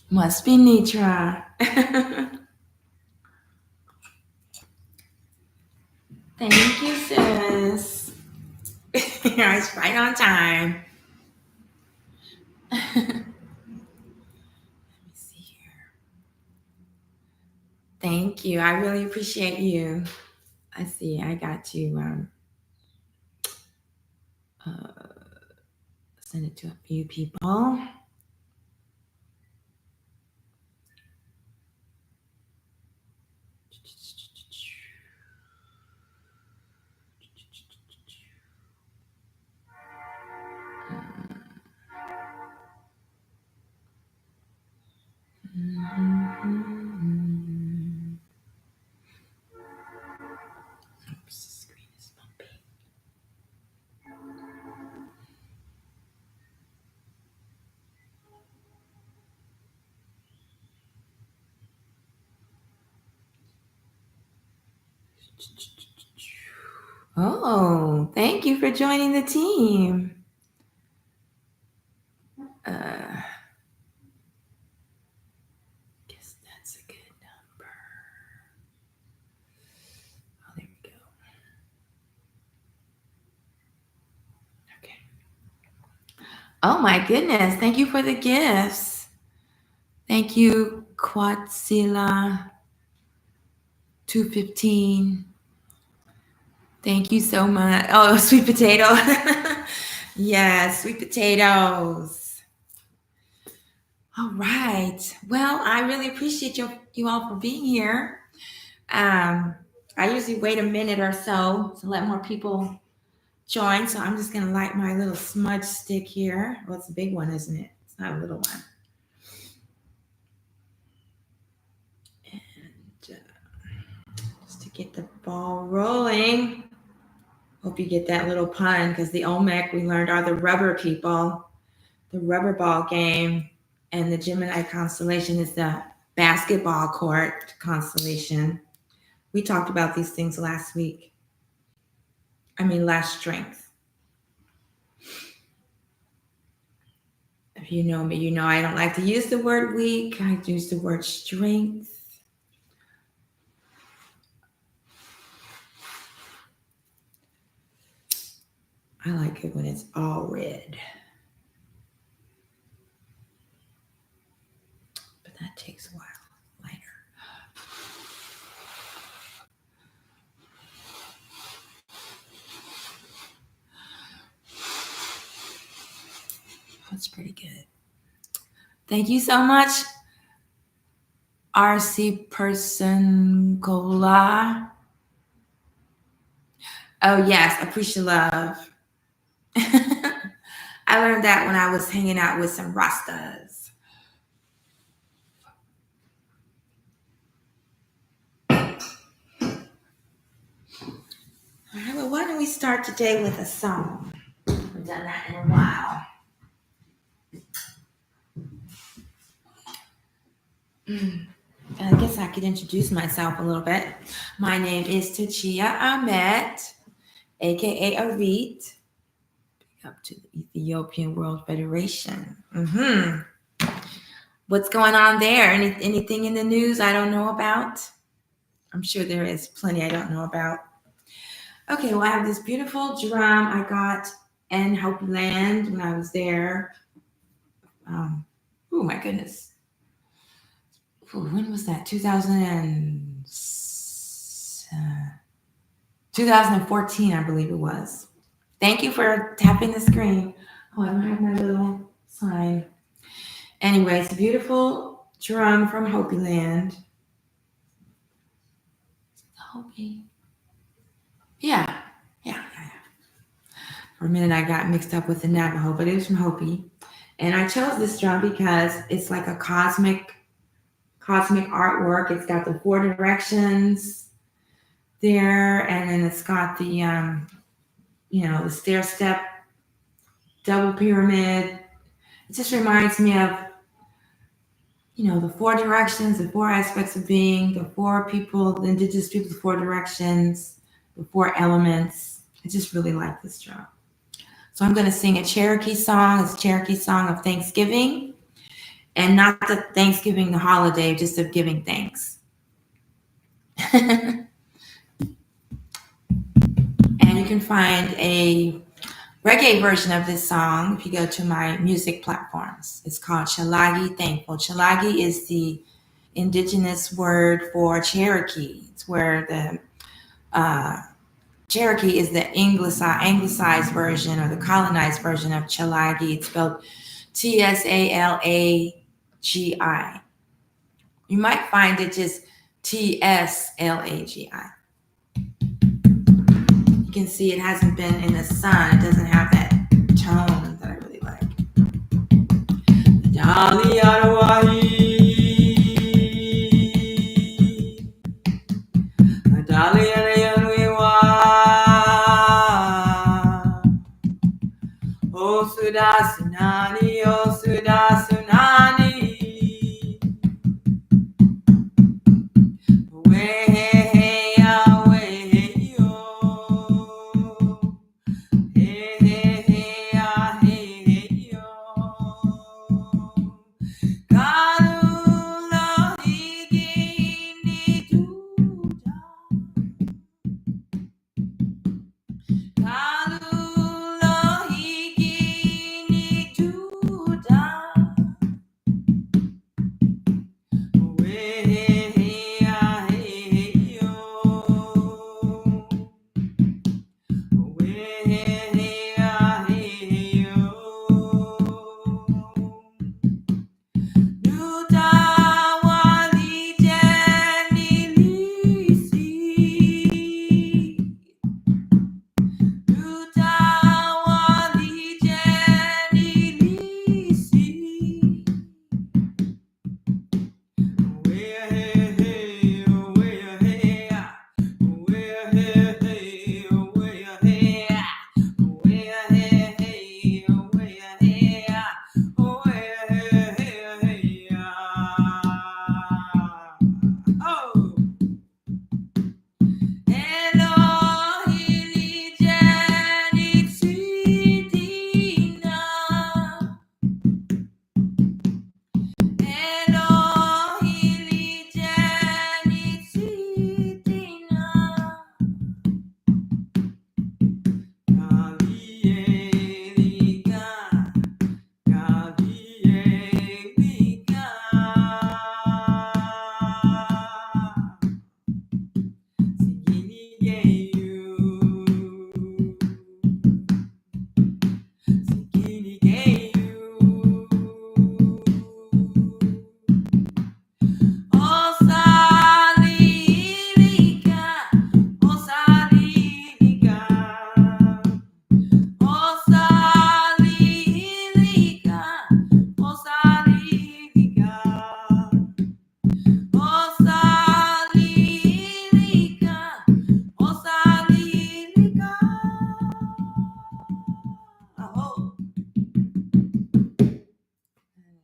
Must be Nitra. Thank you, sis. It's right on time. Let me see here. Thank you. I really appreciate you. I see. I got to send it to a few people. Oops, the screen is bumpy. Oh, thank you for joining the team. Guess that's a good number. Oh, there we go. Okay. Oh my goodness. Thank you for the gifts. Thank you, Quatsila 215. Thank you so much. Oh, sweet potato. Yes, sweet potatoes. All right. Well, I really appreciate you all for being here. I usually wait a minute or so to let more people join. So I'm just going to light my little smudge stick here. Well, it's a big one, isn't it? It's not a little one. And just to get the ball rolling. Hope you get that little pun because the Olmec we learned are the rubber people, the rubber ball game, and the Gemini constellation is the basketball court constellation. We talked about these things last week. Last strength. If you know me, you know I don't like to use the word weak. I use the word strength. I like it when it's all red. But that takes a while. Lighter. That's pretty good. Thank you so much, RC Person Cola. Oh, yes, appreciate love. I learned that when I was hanging out with some Rastas. All right, well, why don't we start today with a song? We've done that in a while. I guess I could introduce myself a little bit. My name is Tachia Ahmed, aka Arit. Up to the Ethiopian World Federation. What's going on there? Anything in the news I don't know about? I'm sure there is plenty I don't know about. Okay, well, I have this beautiful drum I got in Hopi Land when I was there. Oh my goodness. When was that? 2014, I believe it was. Thank you for tapping the screen. Oh, I don't have my little sign. Anyway, it's a beautiful drum from Hopi Land. Hopi. Yeah. For a minute, I got mixed up with the Navajo, but it was from Hopi. And I chose this drum because it's like a cosmic artwork. It's got the 4 directions there, and then it's got the the stair step double pyramid. It just reminds me of the 4 directions, the 4 aspects of being, the 4 people, the indigenous people, the 4 directions, the 4 elements. I just really like this drum. So I'm going to sing a Cherokee song. It's a Cherokee song of Thanksgiving. and not the Thanksgiving the holiday, just of giving thanks. And you can find a reggae version of this song if you go to my music platforms. It's called Tslagi Thankful. Tslagi is the indigenous word for Cherokee. It's where the Cherokee is the anglicized version or the colonized version of Tslagi. It's spelled Tsalagi. You might find it just Tslagi. You can see it hasn't been in the sun. It doesn't have that tone that I really like.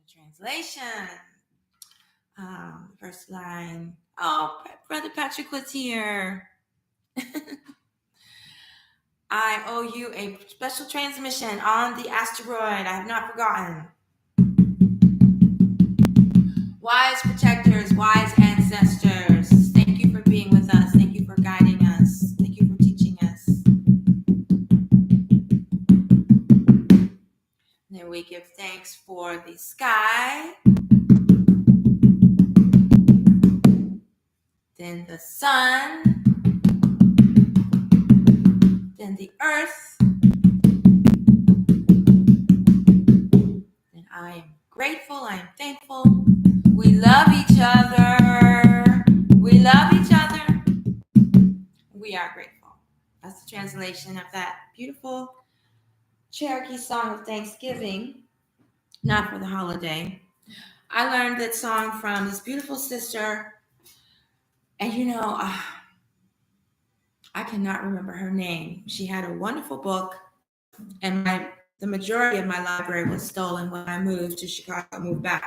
Translation. First line. Oh, Brother Patrick was here. I owe you a special transmission on the asteroid. I have not forgotten. Wise protectors, wise ancestors, thank you for being with us. Thank you for guiding us. Thank you for teaching us. And then we give thanks for the sky. Then the sun, then the earth, and I am grateful, I am thankful. We love each other. We love each other. We are grateful. That's the translation of that beautiful Cherokee song of Thanksgiving, not for the holiday. I learned that song from this beautiful sister. And I cannot remember her name. She had a wonderful book, and the majority of my library was stolen when I moved to Chicago, moved back.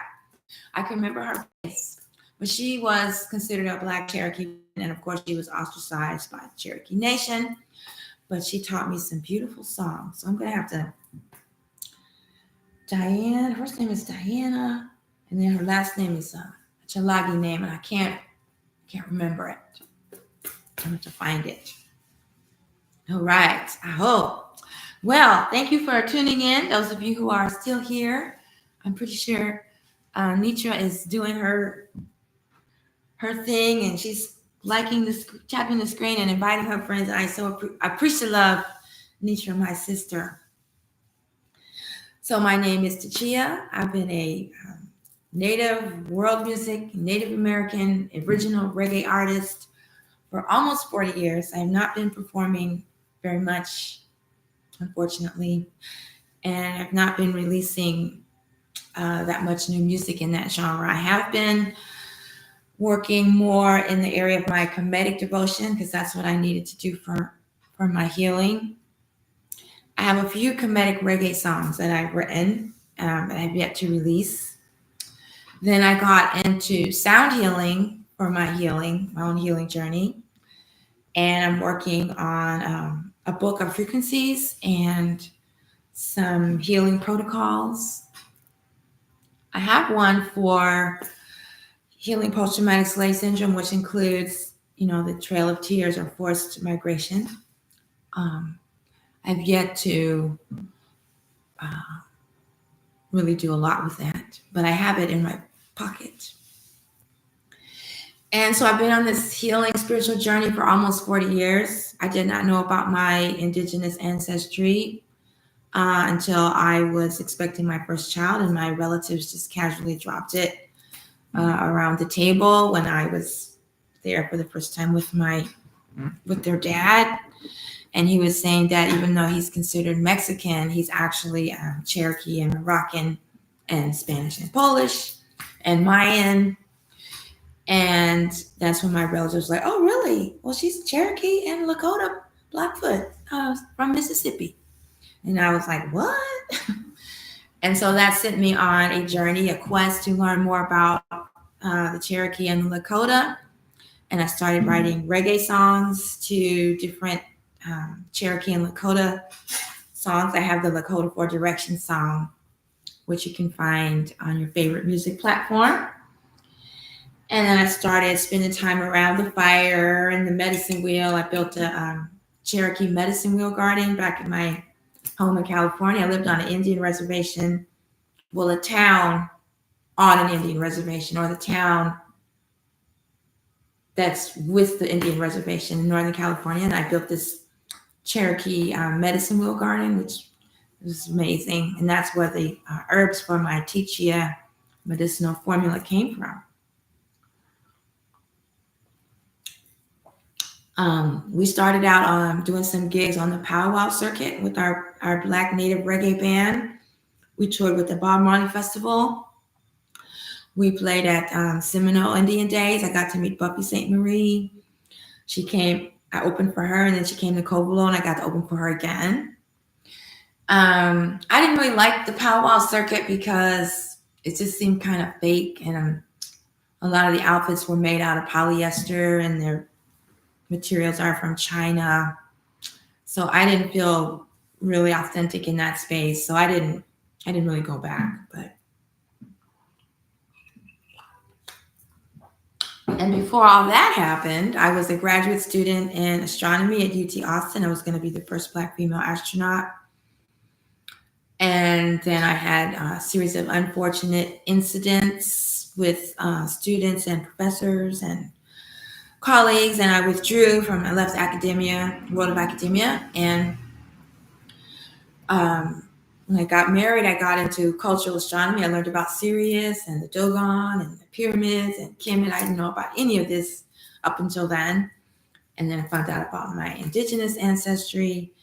I can remember her face, but she was considered a Black Cherokee, and of course she was ostracized by the Cherokee Nation, but she taught me some beautiful songs. So I'm going to have to, Diane, her first name is Diana. And then her last name is a Tslagi name, and I can't remember it. I'm going to find it. All right, I hope. Well, thank you for tuning in. Those of you who are still here, I'm pretty sure Nitra is doing her thing, and she's liking this, tapping the screen and inviting her friends. And I appreciate love Nitra, my sister. So my name is Tachia. I've been a Native world music, Native American, original reggae artist for almost 40 years. I have not been performing very much, unfortunately, and I've not been releasing that much new music in that genre. I have been working more in the area of my Kemetic devotion because that's what I needed to do for my healing. I have a few Kemetic reggae songs that I've written and I've yet to release. Then I got into sound healing for my own healing journey. And I'm working on a book of frequencies and some healing protocols. I have one for healing post-traumatic slave syndrome, which includes, the Trail of Tears or forced migration. I've yet to really do a lot with that, but I have it in my pocket. And so I've been on this healing spiritual journey for almost 40 years. I did not know about my indigenous ancestry until I was expecting my first child, and my relatives just casually dropped it around the table when I was there for the first time with their dad. And he was saying that even though he's considered Mexican, he's actually Cherokee and Moroccan and Spanish and Polish and Mayan. And that's when my relatives was like, oh, really? Well, she's Cherokee and Lakota Blackfoot from Mississippi. And I was like, what? And so that sent me on a journey, a quest to learn more about the Cherokee and the Lakota. And I started writing reggae songs to different Cherokee and Lakota songs. I have the Lakota 4 Direction song, which you can find on your favorite music platform. And then I started spending time around the fire and the medicine wheel. I built a Cherokee medicine wheel garden back in my home in California. I lived on an Indian reservation. Well, a town on an Indian reservation, or the town that's with the Indian reservation in Northern California. And I built this Cherokee medicine wheel garden, which was amazing. And that's where the herbs for my Tichia medicinal formula came from. We started out doing some gigs on the powwow circuit with our Black Native reggae band. We toured with the Bob Marley Festival. We played at Seminole Indian Days. I got to meet Buffy St. Marie. She came, I opened for her, and then she came to Covelo, and I got to open for her again. I didn't really like the powwow circuit because it just seemed kind of fake, and a lot of the outfits were made out of polyester, and their materials are from China. So I didn't feel really authentic in that space. So I didn't really go back. And before all that happened, I was a graduate student in astronomy at UT Austin. I was going to be the first Black female astronaut. And then I had a series of unfortunate incidents with students and professors and colleagues, and I withdrew I left academia, world of academia. And when I got married, I got into cultural astronomy. I learned about Sirius and the Dogon and the pyramids and Kemet. I didn't know about any of this up until then. And then I found out about my indigenous ancestry,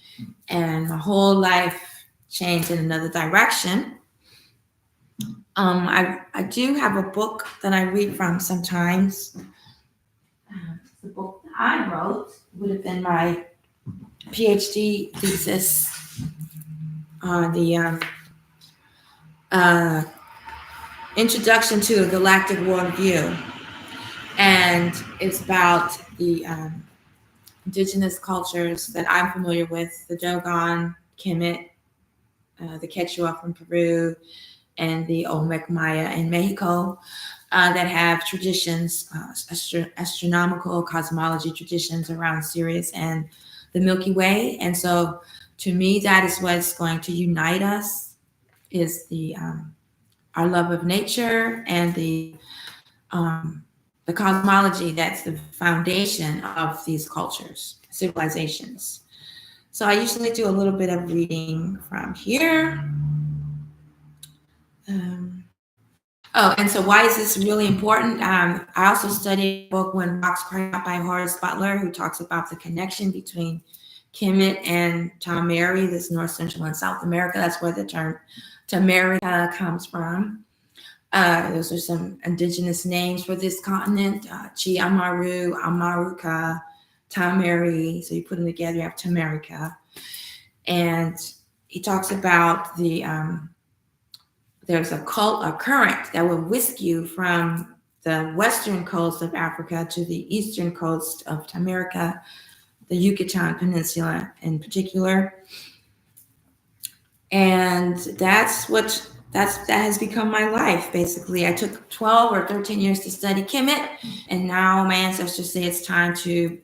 and my whole life changed in another direction. I do have a book that I read from sometimes. The book that I wrote would have been my PhD thesis on the Introduction to a Galactic Worldview. And it's about the indigenous cultures that I'm familiar with, the Dogon, Kemet, the Quechua from Peru, and the Olmec Maya in Mexico that have traditions, astronomical cosmology traditions around Sirius and the Milky Way. And so to me, that is what's going to unite us, is the our love of nature and the cosmology that's the foundation of these cultures, civilizations. So I usually do a little bit of reading from here. And so why is this really important? I also studied a book, When Rocks Cry Out by Horace Butler, who talks about the connection between Kemet and Meri, this North, Central, and South America. That's where the term TaMeriKan comes from. Those are some indigenous names for this continent: Chi Amaru, Amaruka, Meri. So you put them together, you have TaMeriKan. And he talks about the there's a current that will whisk you from the western coast of Africa to the eastern coast of America, the Yucatan Peninsula in particular. And that has become my life, basically. I took 12 or 13 years to study Kemet, and now my ancestors say it's time to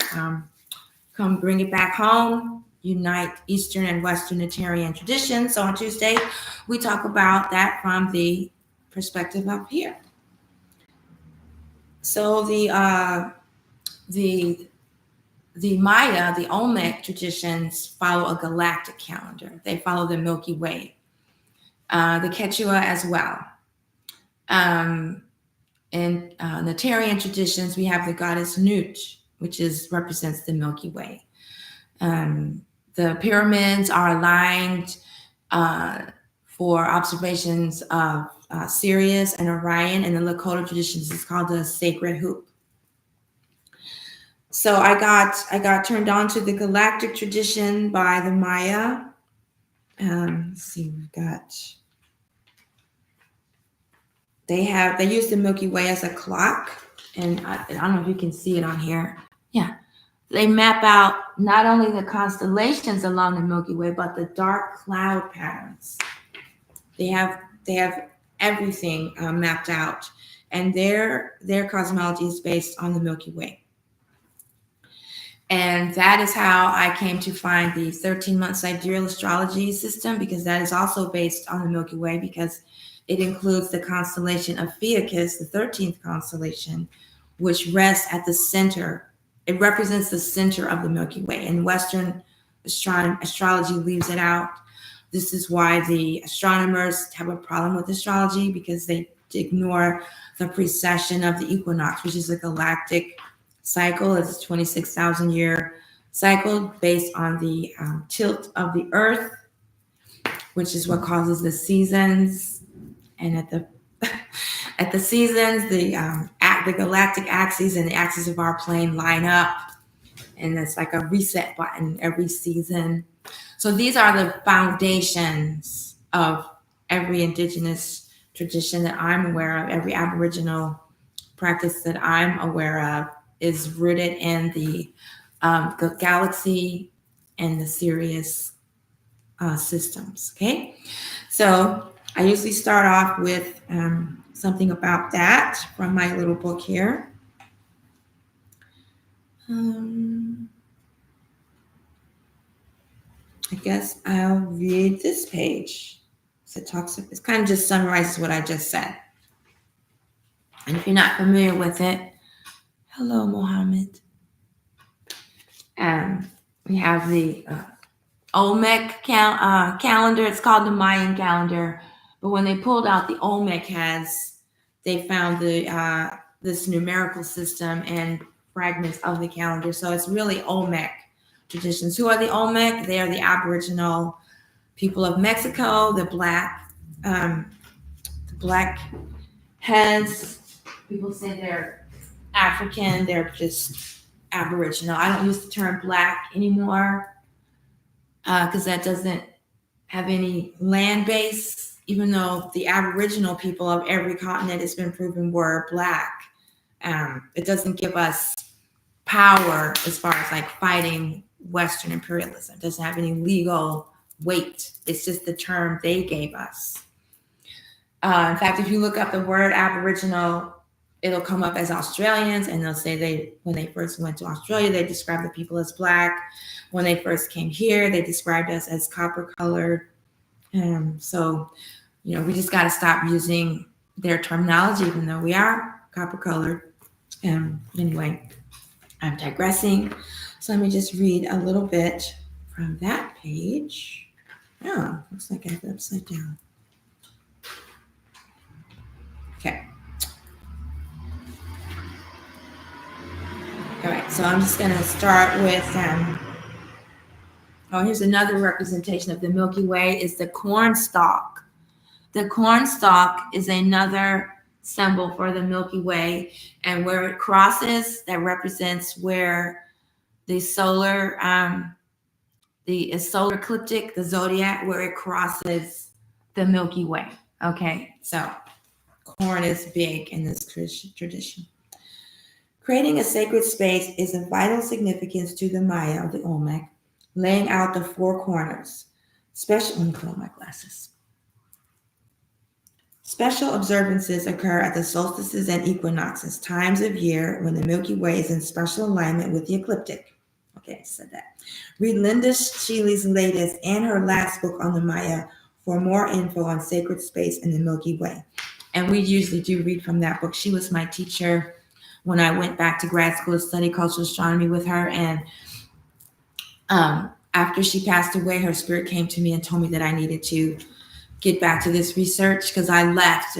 come bring it back home, unite Eastern and Western Neterian traditions. So on Tuesday, we talk about that from the perspective up here. So the Maya, the Olmec traditions follow a galactic calendar. They follow the Milky Way. The Quechua as well. In Neterian traditions, we have the goddess Nut, which represents the Milky Way. The pyramids are aligned for observations of Sirius and Orion, and the Lakota traditions is called the sacred hoop. So I got turned on to the galactic tradition by the Maya. Let's see, they use the Milky Way as a clock, and I don't know if you can see it on here. Yeah. They map out not only the constellations along the Milky Way, but the dark cloud patterns. They have everything mapped out, and their cosmology is based on the Milky Way. And that is how I came to find the 13-month sidereal astrology system, because that is also based on the Milky Way, because it includes the constellation of Ophiuchus, the 13th constellation, which rests at the center. It represents the center of the Milky Way, and Western astrology leaves it out. This is why the astronomers have a problem with astrology, because they ignore the precession of the equinox, which is a galactic cycle. It's a 26,000-year cycle based on the tilt of the Earth, which is what causes the seasons. And at the seasons, the galactic axes and the axis of our plane line up, and it's like a reset button every season. So these are the foundations of every indigenous tradition that I'm aware of. Every Aboriginal practice that I'm aware of is rooted in the galaxy and the Sirius systems. Okay, so I usually start off with something about that from my little book here. I guess I'll read this page. So it kind of just summarizes what I just said. And if you're not familiar with it, hello, Mohammed. We have the Olmec calendar. It's called the Mayan calendar. But when they pulled out the Olmec heads, they found this numerical system and fragments of the calendar. So it's really Olmec traditions. Who are the Olmec? They are the Aboriginal people of Mexico, the black heads. People say they're African. They're just Aboriginal. I don't use the term black anymore because that doesn't have any land base, even though the Aboriginal people of every continent has been proven were black. It doesn't give us power as far as like fighting Western imperialism. It doesn't have any legal weight. It's just the term they gave us. In fact, if you look up the word Aboriginal, it'll come up as Australians, and they'll say when they first went to Australia, they described the people as black. When they first came here, they described us as copper colored. So, we just got to stop using their terminology, even though we are copper colored. Anyway, I'm digressing. So let me just read a little bit from that page. Oh, looks like I have it upside down. Okay. All right, so I'm just going to start with, here's another representation of the Milky Way is the corn stalk. The corn stalk is another symbol for the Milky Way, and where it crosses, that represents where the solar ecliptic, the zodiac, where it crosses the Milky Way. Okay, so corn is big in this tradition. Creating a sacred space is of vital significance to the Maya of the Olmec, laying out the four corners. Let me put on my glasses. Special observances occur at the solstices and equinoxes, times of year when the Milky Way is in special alignment with the ecliptic. Okay, I said that. Read Linda Sheely's latest and her last book on the Maya for more info on sacred space in the Milky Way. And we usually do read from that book. She was my teacher when I went back to grad school to study cultural astronomy with her. And after she passed away, her spirit came to me and told me that I needed to get back to this research because I left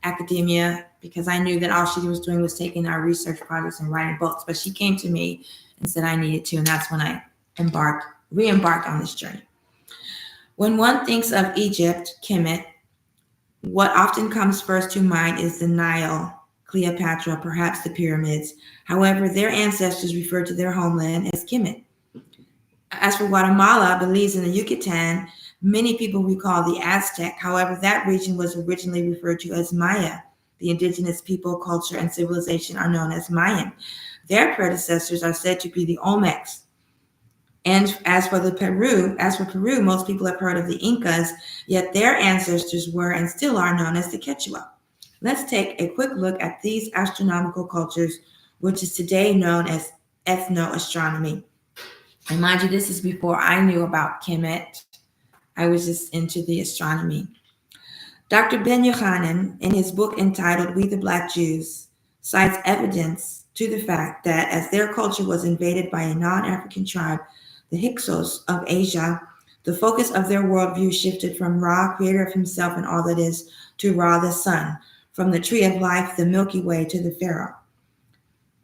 academia because I knew that all she was doing was taking our research projects and writing books. But she came to me and said I needed to, and that's when I re-embarked on this journey. When one thinks of Egypt, Kemet, what often comes first to mind is the Nile, Cleopatra, perhaps the pyramids. However, their ancestors refer to their homeland as Kemet. As for Guatemala, Belize, and the Yucatan, many people recall the Aztec. However, that region was originally referred to as Maya. The indigenous people, culture, and civilization are known as Mayan. Their predecessors are said to be the Olmecs. And as for Peru, most people have heard of the Incas, yet their ancestors were and still are known as the Quechua. Let's take a quick look at these astronomical cultures, which is today known as ethnoastronomy. And mind you, this is before I knew about Kemet. I was just into the astronomy. Dr. Ben Yochanan, in his book entitled We the Black Jews, cites evidence to the fact that as their culture was invaded by a non-African tribe, the Hyksos of Asia, the focus of their worldview shifted from Ra, creator of himself and all that is, to Ra, the sun, from the tree of life, the Milky Way, to the Pharaoh.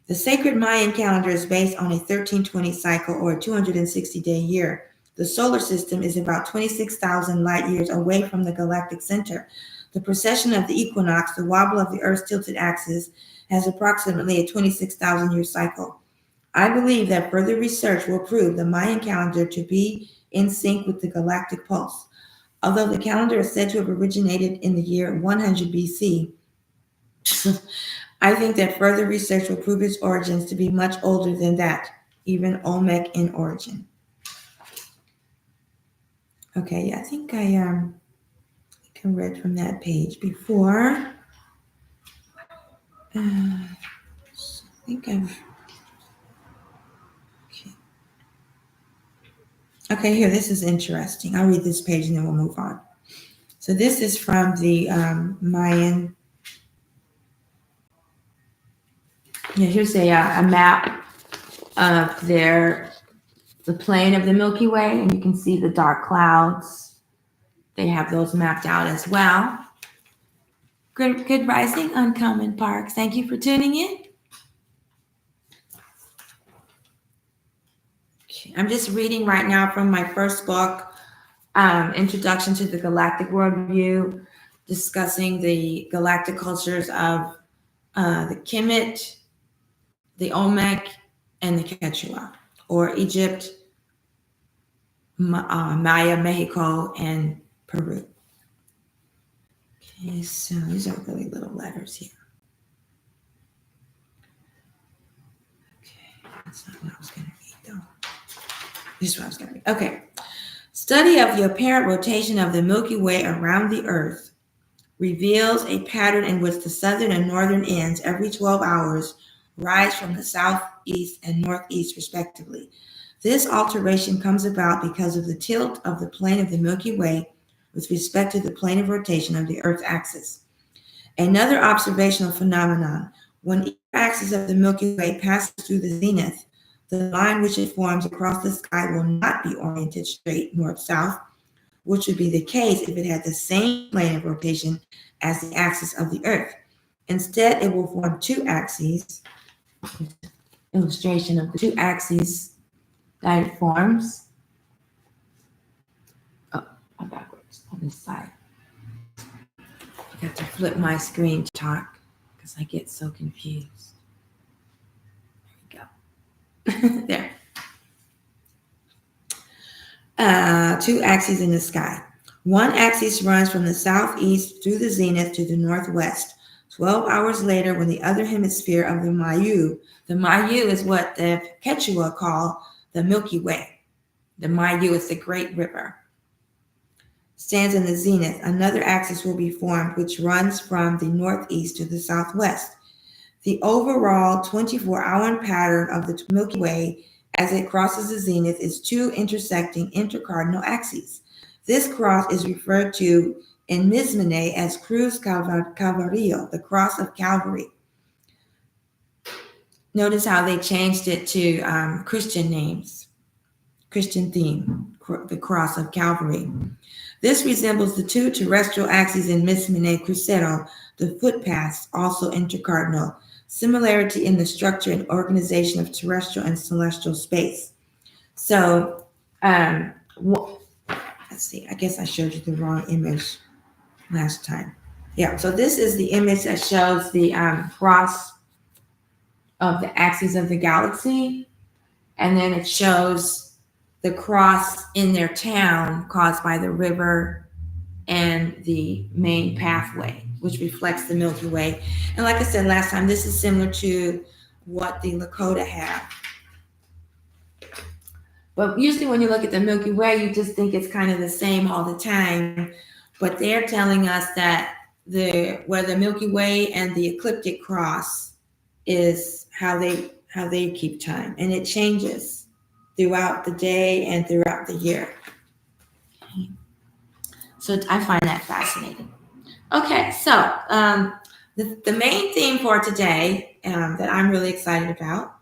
The sacred Mayan calendar is based on a 1320 cycle or a 260-day year. The solar system is about 26,000 light years away from the galactic center. The precession of the equinox, the wobble of the Earth's tilted axis, has approximately a 26,000-year cycle. I believe that further research will prove the Mayan calendar to be in sync with the galactic pulse. Although the calendar is said to have originated in the year 100 BC, I think that further research will prove its origins to be much older than that, even Olmec in origin. Okay, I think I read from that page before. I think I've. Okay, here, this is interesting. I'll read this page and then we'll move on. So this is from the Mayan. Yeah, here's a map of the plane of the Milky Way, and you can see the dark clouds. They have those mapped out as well. Good rising, Uncommon Parks. Thank you for tuning in. Okay, I'm just reading right now from my first book, Introduction to the Galactic Worldview, discussing the galactic cultures of the Kemet, the Olmec, and the Quechua, or Egypt, Maya, Mexico, and Peru. Okay, so these are really little letters here. Okay, that's not what I was going to read, though. This is what I was going to read. Okay. Study of the apparent rotation of the Milky Way around the Earth reveals a pattern in which the southern and northern ends every 12 hours rise from the southeast and northeast respectively. This alteration comes about because of the tilt of the plane of the Milky Way with respect to the plane of rotation of the Earth's axis. Another observational phenomenon, when each axis of the Milky Way passes through the zenith, the line which it forms across the sky will not be oriented straight north-south, which would be the case if it had the same plane of rotation as the axis of the Earth. Instead, it will form two axes. Illustration of the two axes that it forms. Oh, I'm backwards on this side. I have to flip my screen to talk because I get so confused. There we go. There. Two axes in the sky. One axis runs from the southeast through the zenith to the northwest. 12 hours later, when the other hemisphere of the Mayu is what the Quechua call the Milky Way. The Mayu is the Great River. Stands in the zenith, another axis will be formed, which runs from the northeast to the southwest. The overall 24-hour pattern of the Milky Way as it crosses the zenith is two intersecting intercardinal axes. This cross is referred to in Mismene as Cruz Calvario, the cross of Calvary. Notice how they changed it to Christian names, Christian theme, the cross of Calvary. This resembles the two terrestrial axes in Mismene Crucero, the footpaths, also intercardinal. Similarity in the structure and organization of terrestrial and celestial space. So, let's see, I guess I showed you the wrong image last time. Yeah, so this is the image that shows the cross of the axes of the galaxy, and then it shows the cross in their town caused by the river and the main pathway, which reflects the Milky Way. And like I said last time, this is similar to what the Lakota have. But usually when you look at the Milky Way, you just think it's kind of the same all the time. But they're telling us that where the Milky Way and the ecliptic cross is how they keep time. And it changes throughout the day and throughout the year. So I find that fascinating. Okay, so the main theme for today that I'm really excited about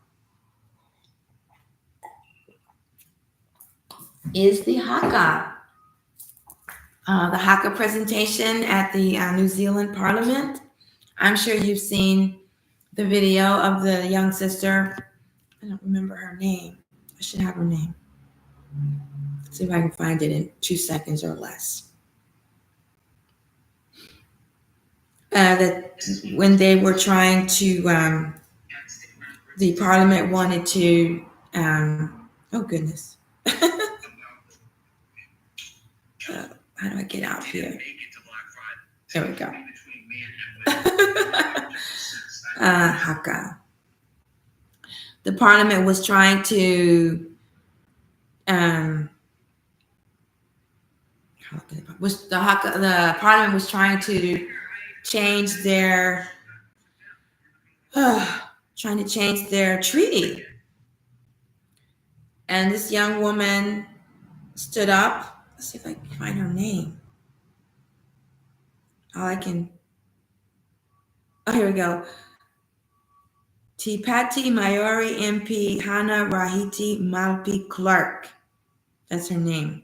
is the HAKA. The HAKA presentation at the New Zealand Parliament. I'm sure you've seen the video of the young sister. I don't remember her name. I should have her name. See if I can find it in 2 seconds or less. That when they were trying to, the Parliament wanted to, oh goodness. How do I get out here? There we go. HAKA. The Parliament was trying to, the Parliament was trying to change their, treaty. And this young woman stood up. Let's see if I can find her name. Oh, here we go. Tipati Maori MP Hana Rahiti Malpi Clark. That's her name.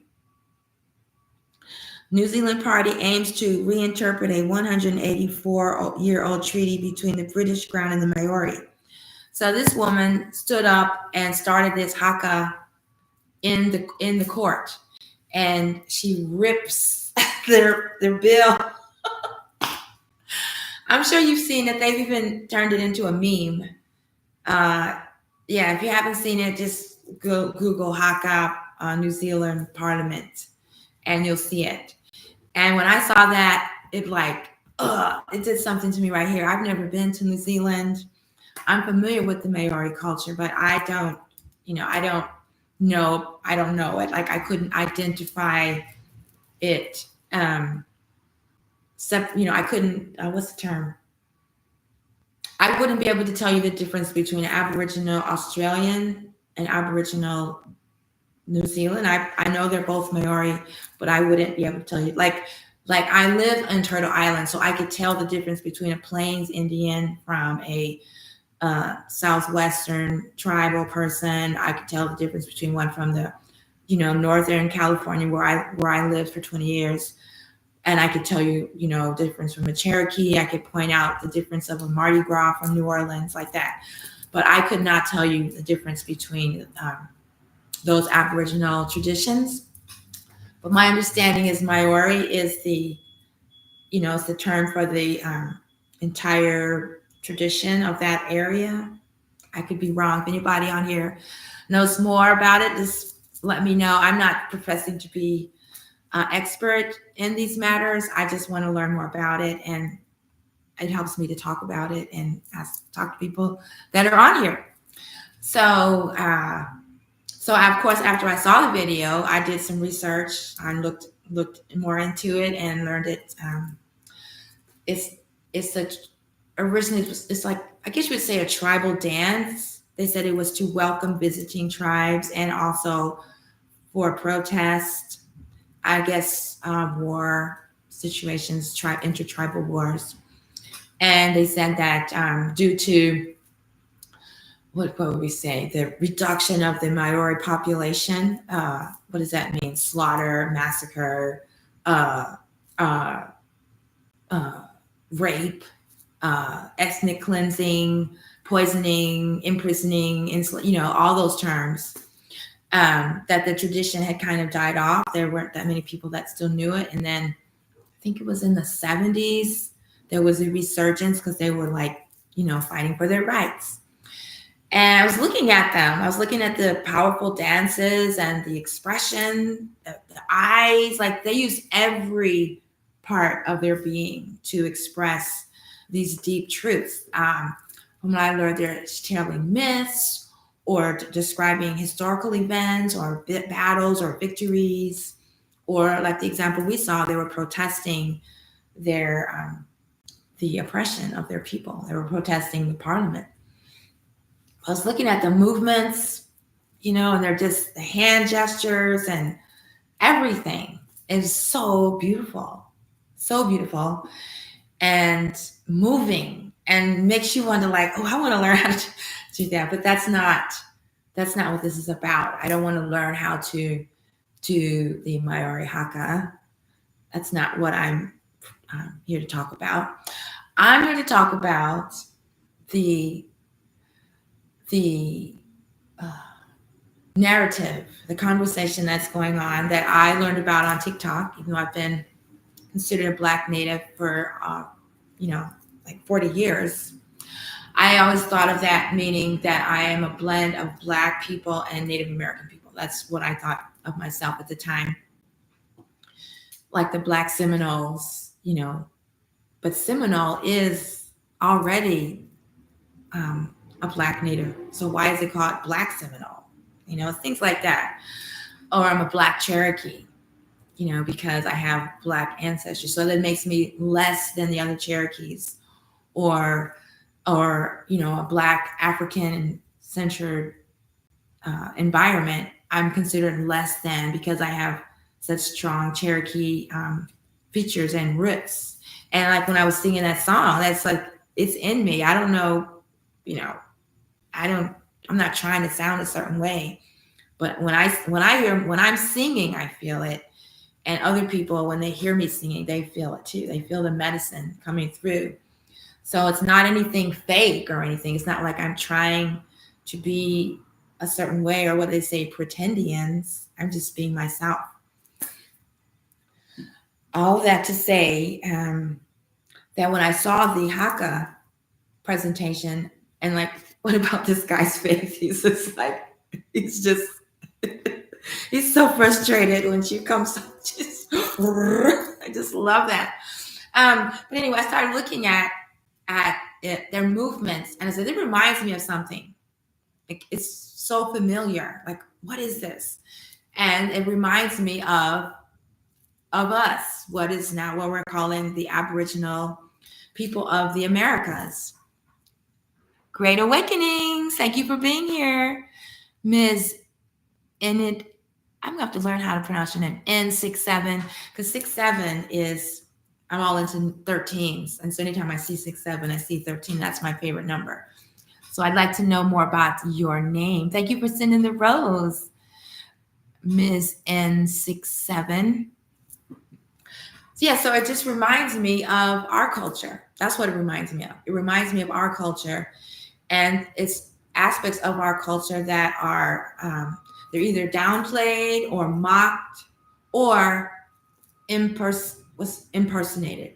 New Zealand Party aims to reinterpret a 184-year-old treaty between the British Crown and the Maori. So this woman stood up and started this HAKA in the court, and she rips their bill. I'm sure you've seen it. They've even turned it into a meme. If you haven't seen it, just Google HAKA New Zealand Parliament, and you'll see it. And when I saw that, it did something to me right here. I've never been to New Zealand. I'm familiar with the Maori culture, but I don't know it. Like I couldn't identify it I couldn't, what's the term? I wouldn't be able to tell you the difference between Aboriginal Australian and Aboriginal New Zealand. I know they're both Maori, but I wouldn't be able to tell you. Like I live in Turtle Island, so I could tell the difference between a Plains Indian from a Southwestern tribal person. I could tell the difference between one from the, Northern California where I lived for 20 years. And I could tell you, difference from a Cherokee. I could point out the difference of a Mardi Gras from New Orleans, like that. But I could not tell you the difference between those Aboriginal traditions. But my understanding is Maori is it's the term for the entire tradition of that area. I could be wrong. If anybody on here knows more about it, just let me know. I'm not professing to be expert in these matters. I just want to learn more about it, and it helps me to talk about it and talk to people that are on here. So, of course, after I saw the video, I did some research. I looked more into it and learned it. Originally it's like, I guess you would say, a tribal dance. They said it was to welcome visiting tribes and also for protest. I guess war situations, intertribal wars. And they said that due to, what would we say, the reduction of the Maori population, what does that mean? Slaughter, massacre, rape, ethnic cleansing, poisoning, imprisoning, all those terms. That the tradition had kind of died off. There weren't that many people that still knew it. And then I think it was in the 70s, there was a resurgence because they were fighting for their rights. And I was looking at them. I was looking at the powerful dances and the expression, the eyes, they use every part of their being to express these deep truths. When I learned they're telling myths, or describing historical events or battles or victories, or like the example we saw, they were protesting their the oppression of their people. They were protesting the parliament. I was looking at the movements, and they're just the hand gestures and everything is so beautiful and moving, and makes you wonder I want to learn how to do that. But that's not what this is about. I don't want to learn how to do the Maori HAKA. That's not what I'm here to talk about. I'm here to talk about the narrative, the conversation that's going on that I learned about on TikTok, even though I've been considered a Black Native for 40 years. I always thought of that meaning that I am a blend of Black people and Native American people. That's what I thought of myself at the time. Like the Black Seminoles, but Seminole is already a Black Native. So why is it called Black Seminole? Things like that. Or I'm a Black Cherokee, because I have Black ancestry. So that makes me less than the other Cherokees. Or a Black African-centered environment, I'm considered less than because I have such strong Cherokee features and roots. And when I was singing that song, that's it's in me. I don't know, I'm not trying to sound a certain way, but when I'm singing, I feel it. And other people, when they hear me singing, they feel it too. They feel the medicine coming through. So it's not anything fake or anything. It's not like I'm trying to be a certain way, or what they say, pretendians. I'm just being myself. All of that to say that when I saw the HAKA presentation, and what about this guy's face? He's just he's so frustrated when she comes. I just love that. But anyway, I started looking at it, their movements, and I said, it reminds me of something. It's so familiar. What is this? And it reminds me of of us, what is now what we're calling the Aboriginal people of the Americas. Great awakenings. Thank you for being here, Ms. Enid. I'm gonna have to learn how to pronounce your name. N67, because 67 is, I'm all into 13s. And so anytime I see 67, I see 13. That's my favorite number. So I'd like to know more about your name. Thank you for sending the rose, Ms. N67. Yeah, so it just reminds me of our culture. That's what it reminds me of. It reminds me of our culture, and it's aspects of our culture that are they're either downplayed or mocked or impersonated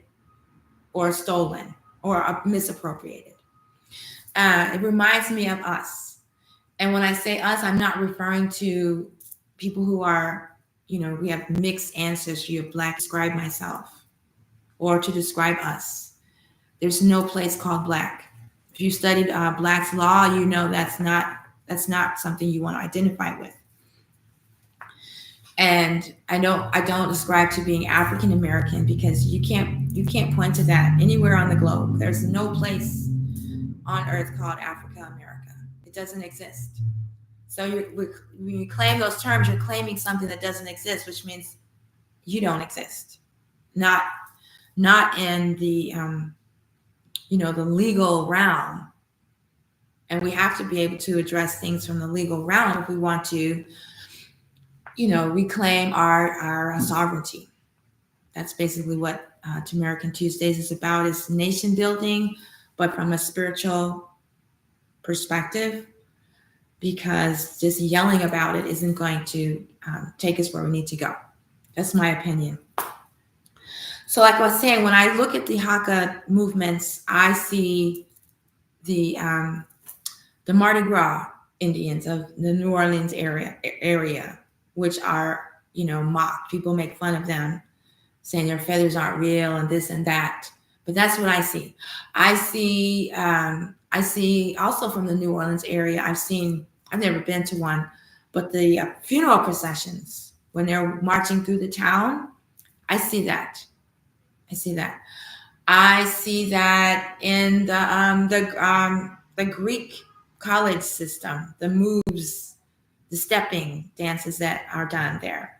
or stolen or misappropriated. It reminds me of us. And when I say us, I'm not referring to people who are, we have mixed ancestry of Black, to describe myself or to describe us. There's no place called Black. If you studied Black's law, you know that's not something you want to identify with. And I don't ascribe to being African American, because you can't point to that anywhere on the globe. There's no place on earth called Africa America. It doesn't exist. So when you claim those terms, you're claiming something that doesn't exist, which means you don't exist. Not in the the legal realm. And we have to be able to address things from the legal realm if we want to, reclaim our sovereignty. That's basically what TaMeriKan Tuesdays is about, is nation building, but from a spiritual perspective, because just yelling about it isn't going to take us where we need to go. That's my opinion. So like I was saying, when I look at the HAKA movements, I see the Mardi Gras Indians of the New Orleans area, which are, mocked. People make fun of them, saying their feathers aren't real and this and that. But that's what I see. I see also from the New Orleans area, I've never been to one, but the funeral processions, when they're marching through the town, I see that. I see that in the Greek college system, the moves, the stepping dances that are done there.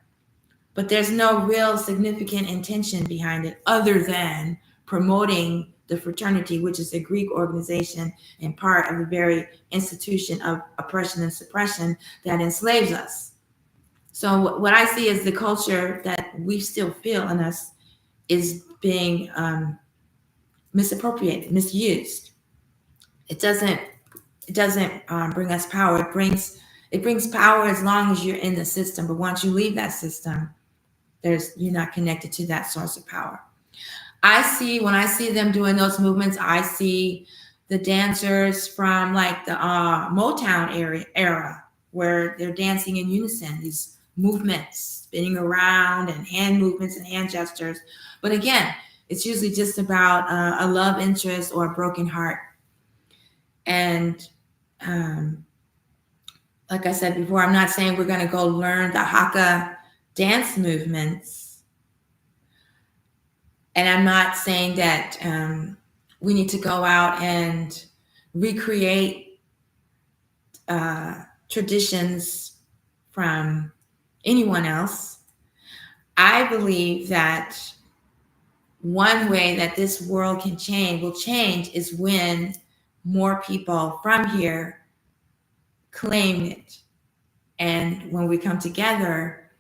But there's no real significant intention behind it other than promoting the fraternity, which is a Greek organization and part of the very institution of oppression and suppression that enslaves us. So what I see is the culture that we still feel in us is being misappropriated, misused. It doesn't bring us power. It brings power as long as you're in the system. But once you leave that system, you're not connected to that source of power. When I see them doing those movements, I see the dancers from like the Motown era, where they're dancing in unison, these movements, spinning around and hand movements and hand gestures. But again, it's usually just about a love interest or a broken heart. And like I said before, I'm not saying we're going to go learn the HAKA dance movements. And I'm not saying that we need to go out and recreate traditions from anyone else. I believe that one way that this world will change is when more people from here claim it. And when we come together,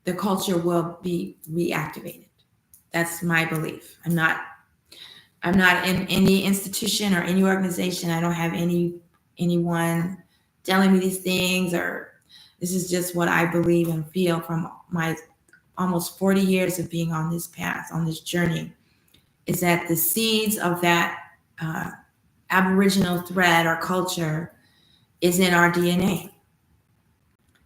the culture will be reactivated. That's my belief. I'm not in any institution or any organization. I don't have anyone telling me these things, or this is just what I believe and feel from my almost 40 years of being on this path, on this journey, is that the seeds of that Aboriginal thread or culture is in our DNA.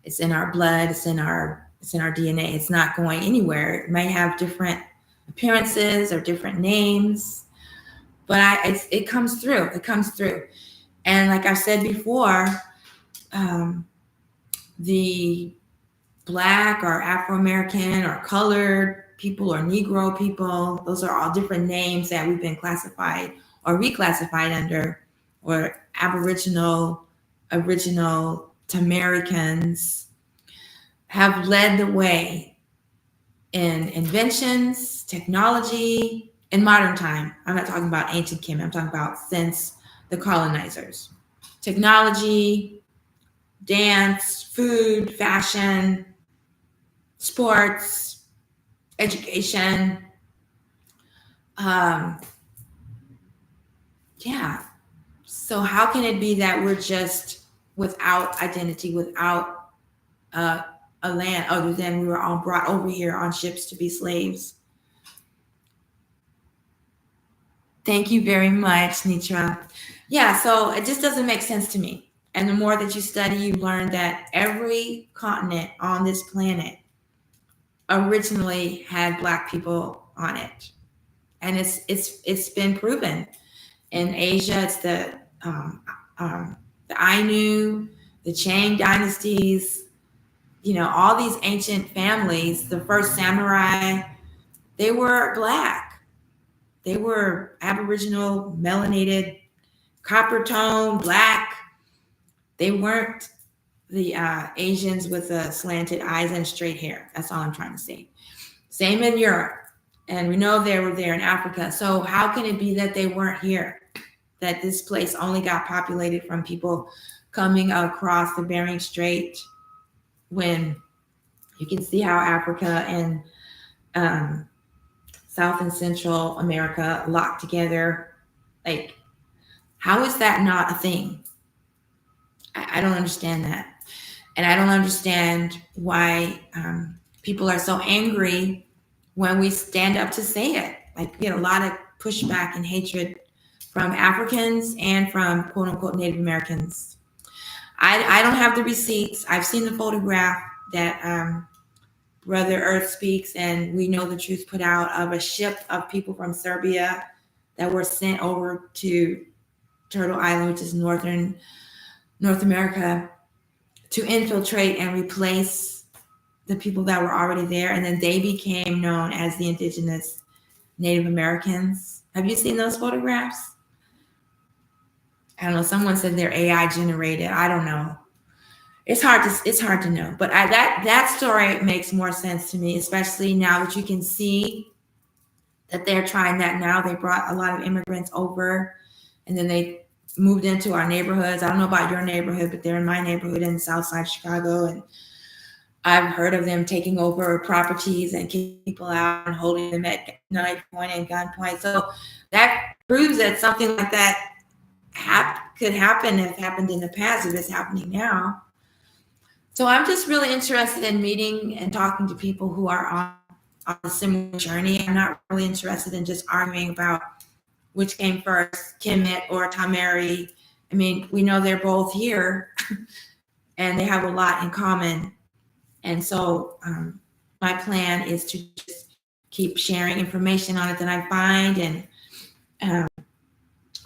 It's in our blood. It's in our DNA. It's not going anywhere. It may have different appearances or different names, but it comes through. It comes through. And like I said before, the Black or Afro American or colored people or Negro people. Those are all different names that we've been classified or reclassified under, or Aboriginal, original TaMeriKans, have led the way in inventions, technology, in modern time. I'm not talking about ancient Kemet, I'm talking about since the colonizers. Technology, dance, food, fashion, sports, education. Yeah. So how can it be that we're just without identity, without a land, other than we were all brought over here on ships to be slaves? Thank you very much, Nitra. Yeah, so it just doesn't make sense to me. And the more that you study, you learn that every continent on this planet originally had Black people on it, and it's been proven. In Asia, it's the Ainu, the Qing dynasties. You know, all these ancient families. The first samurai, they were Black. They were Aboriginal, melanated, copper tone, Black. They weren't the Asians with the slanted eyes and straight hair. That's all I'm trying to say. Same in Europe. And we know they were there in Africa. So how can it be that they weren't here? That this place only got populated from people coming across the Bering Strait, when you can see how Africa and South and Central America locked together. Like, how is that not a thing? I don't understand that. And I don't understand why people are so angry when we stand up to say it. Like, we get a lot of pushback and hatred from Africans and from quote unquote Native Americans. I don't have the receipts. I've seen the photograph that Brother Earth speaks, and we know the truth put out, of a ship of people from Serbia that were sent over to Turtle Island, which is northern North America, to infiltrate and replace the people that were already there. And then they became known as the indigenous Native Americans. Have you seen those photographs? I don't know. Someone said they're AI generated. I don't know. It's hard to know. But that story makes more sense to me, especially now that you can see that they're trying that now. They brought a lot of immigrants over, and then they moved into our neighborhoods. I don't know about your neighborhood, but they're in my neighborhood in South Side Chicago, and I've heard of them taking over properties and kicking people out and holding them at knife point and gunpoint. So that proves that something like that could happen, if happened in the past, if it's happening now. So I'm just really interested in meeting and talking to people who are on a similar journey. I'm not really interested in just arguing about which came first, Kemet or TaMeri. I mean, we know they're both here and they have a lot in common. And so my plan is to just keep sharing information on it that I find. And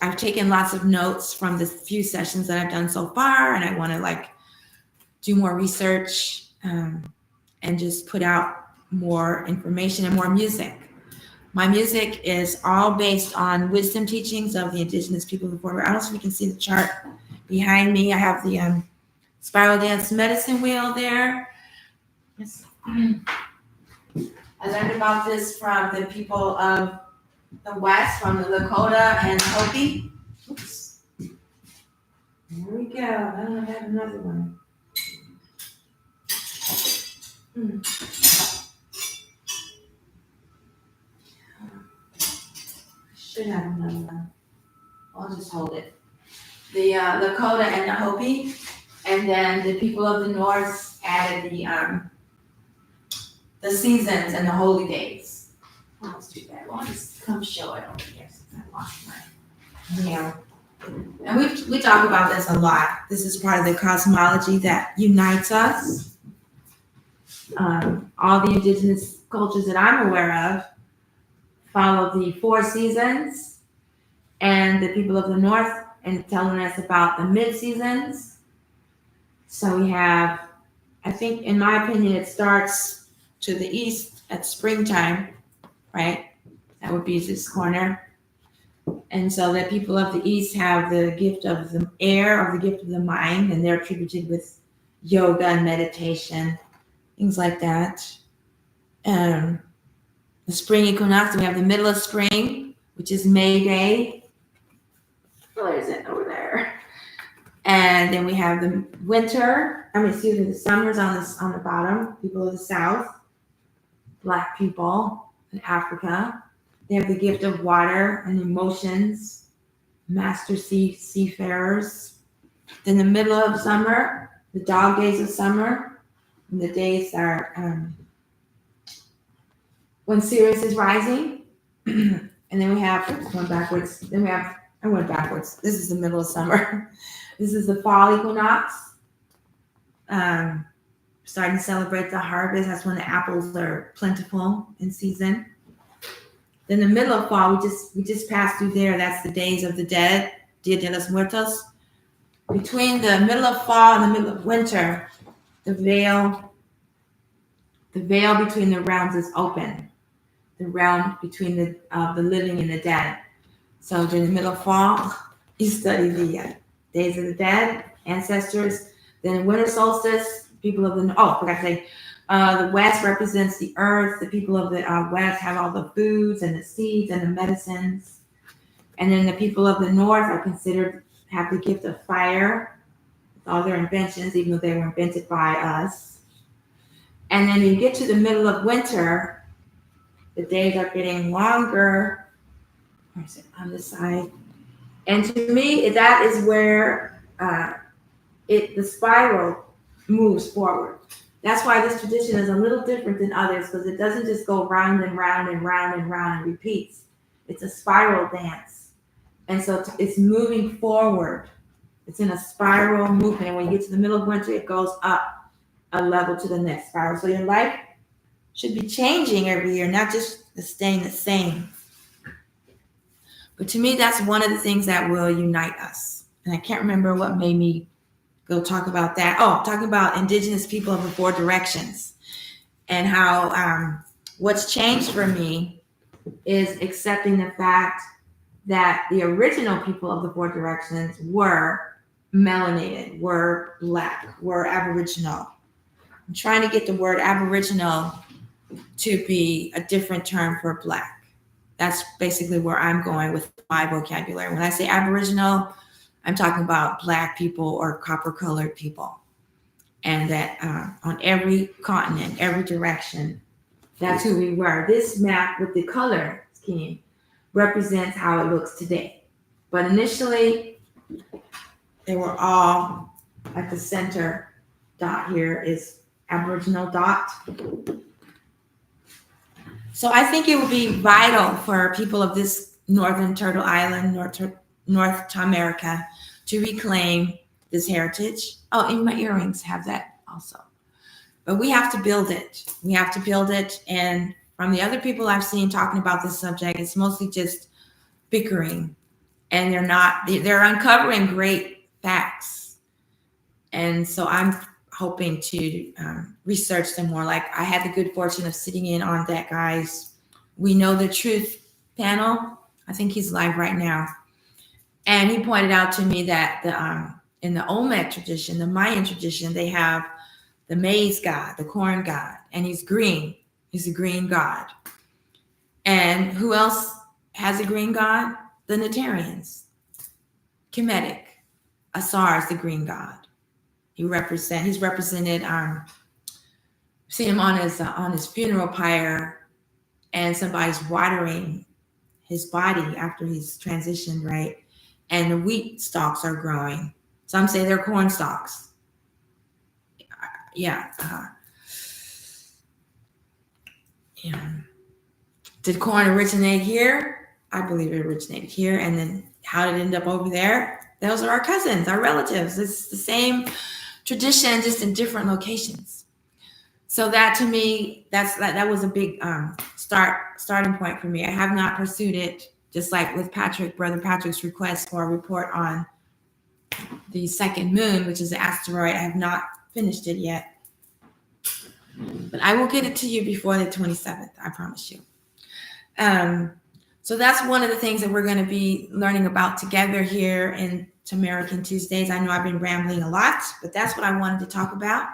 I've taken lots of notes from the few sessions that I've done so far, and I want to do more research and just put out more information and more music. My music is all based on wisdom teachings of the indigenous people before. I don't know if you can see the chart behind me. I have the spiral dance medicine wheel there. Yes. I learned about this from the people of the West, from the Lakota and the Hopi. Oops. There we go. I don't have another one. Should have another one. I'll just hold it. The Lakota and the Hopi, and then the people of the North added the seasons and the holy days. Oh, let's do that. Well, I'll just come show it over here since I lost my hair. And we talk about this a lot. This is part of the cosmology that unites us. All the indigenous cultures that I'm aware of follow the 4 seasons, and the people of the North and telling us about the mid-seasons. So we have, I think, in my opinion, it starts to the east at springtime, right? That would be this corner. And so the people of the East have the gift of the air, or the gift of the mind, and they're attributed with yoga and meditation, things like that. The spring equinox, we have the middle of spring, which is May Day. Where is it? Over there. And then we have the winter. The summers on the bottom. People of the South, Black people in Africa. They have the gift of water and emotions, master seafarers. Then the middle of summer, the dog days of summer, and the days are when Sirius is rising. And then we have, going backwards, I went backwards. This is the middle of summer. This is the fall equinox. Starting to celebrate the harvest. That's when the apples are plentiful in season. Then the middle of fall, we just passed through there. That's the days of the dead, Dia de los Muertos. Between the middle of fall and the middle of winter, the veil between the realms is open. The realm between the living and the dead. So during the middle of fall, you study the days of the dead, ancestors. Then winter solstice, people of the West represents the earth. The people of the West have all the foods and the seeds and the medicines. And then the people of the North are considered have the gift of fire, with all their inventions, even though they were invented by us. And then you get to the middle of winter, the days are getting longer. Where is it? On this side. And to me, that is where the spiral moves forward. That's why this tradition is a little different than others, because it doesn't just go round and round and round and round and repeats. It's a spiral dance. And so it's moving forward. It's in a spiral movement. When you get to the middle of winter, it goes up a level to the next spiral. So your life should be changing every year, not just staying the same. But to me, that's one of the things that will unite us. And I can't remember what made me go talk about that. Oh, talking about indigenous people of the four directions, and how what's changed for me is accepting the fact that the original people of the four directions were melanated, were Black, were Aboriginal. I'm trying to get the word Aboriginal to be a different term for Black. That's basically where I'm going with my vocabulary. When I say Aboriginal, I'm talking about Black people or copper-colored people. And that on every continent, every direction, that's who we were. This map with the color scheme represents how it looks today. But initially, they were all at the center dot here is Aboriginal dot. So I think it would be vital for people of this Northern Turtle Island, North TaMeriKan, to reclaim this heritage. Oh, and my earrings have that also. But we have to build it. We have to build it. And from the other people I've seen talking about this subject, it's mostly just bickering. And they're uncovering great facts. And so I'm hoping to research them more. Like I had the good fortune of sitting in on that guy's We Know the Truth panel. I think he's live right now. And he pointed out to me that in the Olmec tradition, the Mayan tradition, they have the maize god, the corn god, and he's green. He's a green god. And who else has a green god? The Neterians. Kemetic. Asar is the green god. He's represented, see him on his funeral pyre, and somebody's watering his body after he's transitioned, right? And the wheat stalks are growing. Some say they're corn stalks. Yeah. Did corn originate here? I believe it originated here. And then how did it end up over there? Those are our cousins, our relatives. It's the same tradition, just in different locations. So that to me, that was a big starting point for me. I have not pursued it, just like with Brother Patrick's request for a report on the second moon, which is an asteroid. I have not finished it yet. But I will get it to you before the 27th, I promise you. So that's one of the things that we're going to be learning about together here in TaMeriKan Tuesdays. I know I've been rambling a lot, but that's what I wanted to talk about.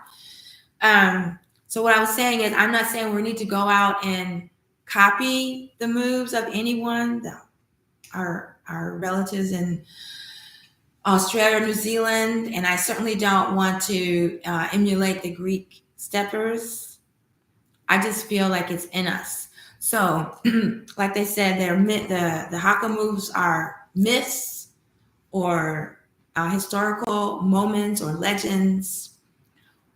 So what I was saying is, I'm not saying we need to go out and copy the moves of anyone, our relatives in Australia or New Zealand, and I certainly don't want to emulate the Greek steppers. I just feel like it's in us. So, like they said, the HAKA moves are myths or historical moments or legends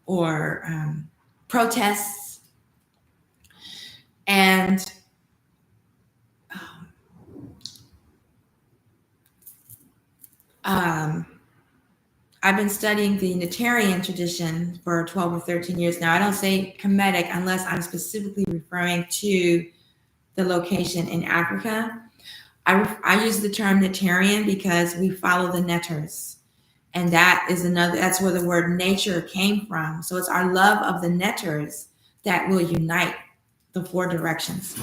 or protests. And I've been studying the Neterian tradition for 12 or 13 years now. I don't say Kemetic unless I'm specifically referring to the location in Africa. I use the term Neterian because we follow the neyters. And that's where the word nature came from. So it's our love of the neyters that will unite the four directions.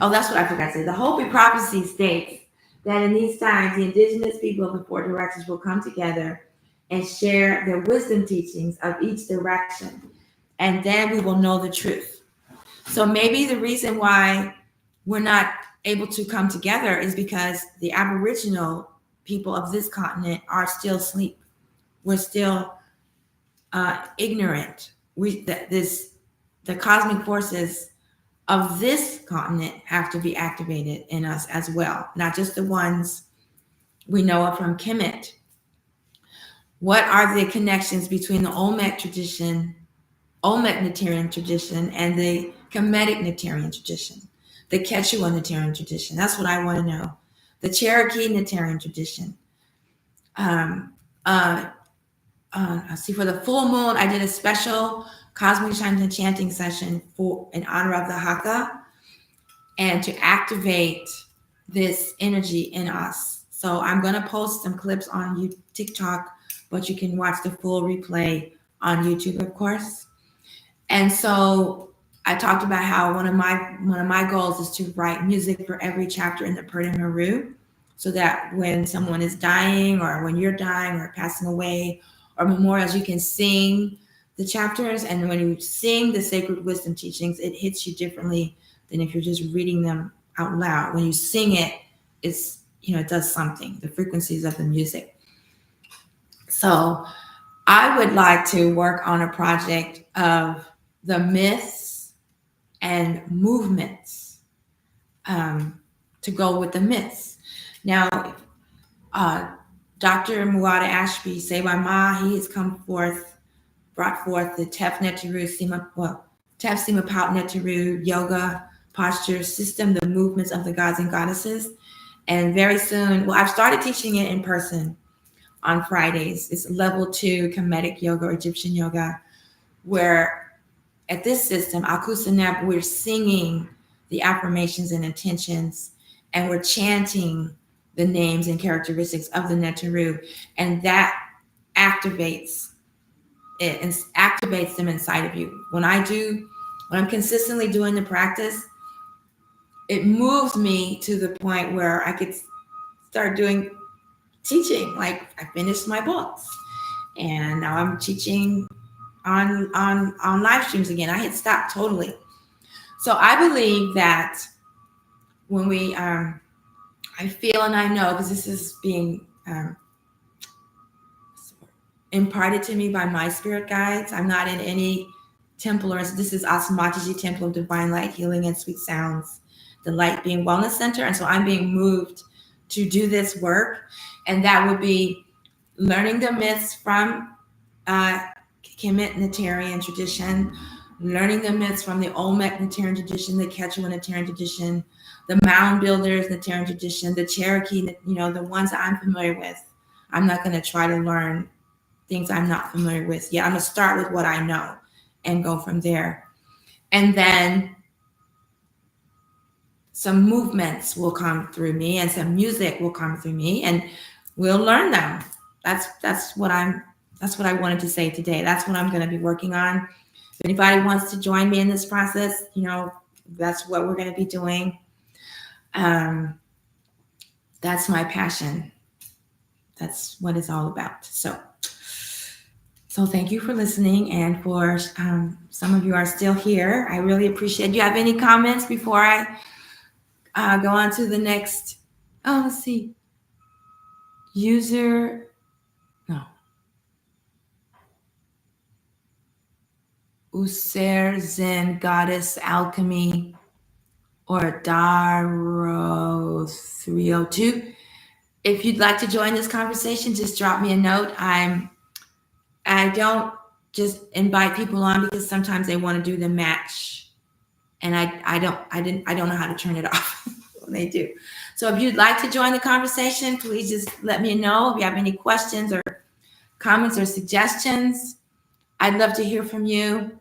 Oh, that's what I forgot to say. The Hopi prophecy states that in these times, the indigenous people of the four directions will come together and share their wisdom teachings of each direction. And then we will know the truth. So maybe the reason why we're not able to come together is because the Aboriginal people of this continent are still asleep. We're still ignorant. The cosmic forces of this continent have to be activated in us as well, not just the ones we know of from Kemet. What are the connections between the Olmec tradition, Olmec Neterian tradition, and the Kemetic Neterian tradition, the Quechua Neterian tradition? That's what I want to know. The Cherokee Neterian tradition. See, for the full moon, I did a special cosmic chanting session in honor of the HAKA and to activate this energy in us. So I'm going to post some clips on TikTok, but you can watch the full replay on YouTube, of course. And so I talked about how one of my goals is to write music for every chapter in the Purdah Meru, so that when someone is dying or when you're dying or passing away or memorials, you can sing the chapters. And when you sing the sacred wisdom teachings, it hits you differently than if you're just reading them out loud. When you sing it, it does something, the frequencies of the music. So I would like to work on a project of the myths and movements to go with the myths. Now, Dr. Muada Ashby, say by Ma, he has brought forth the Tef Sima Pout Neteru yoga posture system, the movements of the gods and goddesses. And very soon, I've started teaching it in person on Fridays. It's level 2 Kemetic yoga or Egyptian yoga, where at this system, Akusanep, we're singing the affirmations and intentions, and we're chanting the names and characteristics of the Neteru, and that activates it and activates them inside of you. When I'm consistently doing the practice, it moves me to the point where I could start doing teaching. Like, I finished my books and now I'm teaching on live streams again. I had stopped totally. So I believe that when we I feel and I know, because this is being imparted to me by my spirit guides. I'm not in any temple, or this is Cosmology, Temple of Divine Light, Healing and Sweet Sounds, the Light Being Wellness Center. And so I'm being moved to do this work. And that would be learning the myths from Kemet Neterian tradition, learning the myths from the Olmec Neterian tradition, the Quechua Neterian tradition, the mound builders Neterian tradition, the Cherokee, the ones that I'm familiar with. I'm not going to try to learn things I'm not familiar with. Yeah, I'm going to start with what I know and go from there. And then some movements will come through me and some music will come through me and we'll learn them. That's what I wanted to say today. That's what I'm going to be working on. If anybody wants to join me in this process, that's what we're going to be doing. That's my passion. That's what it's all about. So thank you for listening, and for some of you are still here. I really appreciate it. Do you have any comments before I go on to the next? Oh, let's see. User Zen Goddess Alchemy, or Daro 302. If you'd like to join this conversation, just drop me a note. I don't just invite people on because sometimes they want to do the match, and I don't know how to turn it off when they do. So if you'd like to join the conversation, please just let me know. If you have any questions or comments or suggestions, I'd love to hear from you.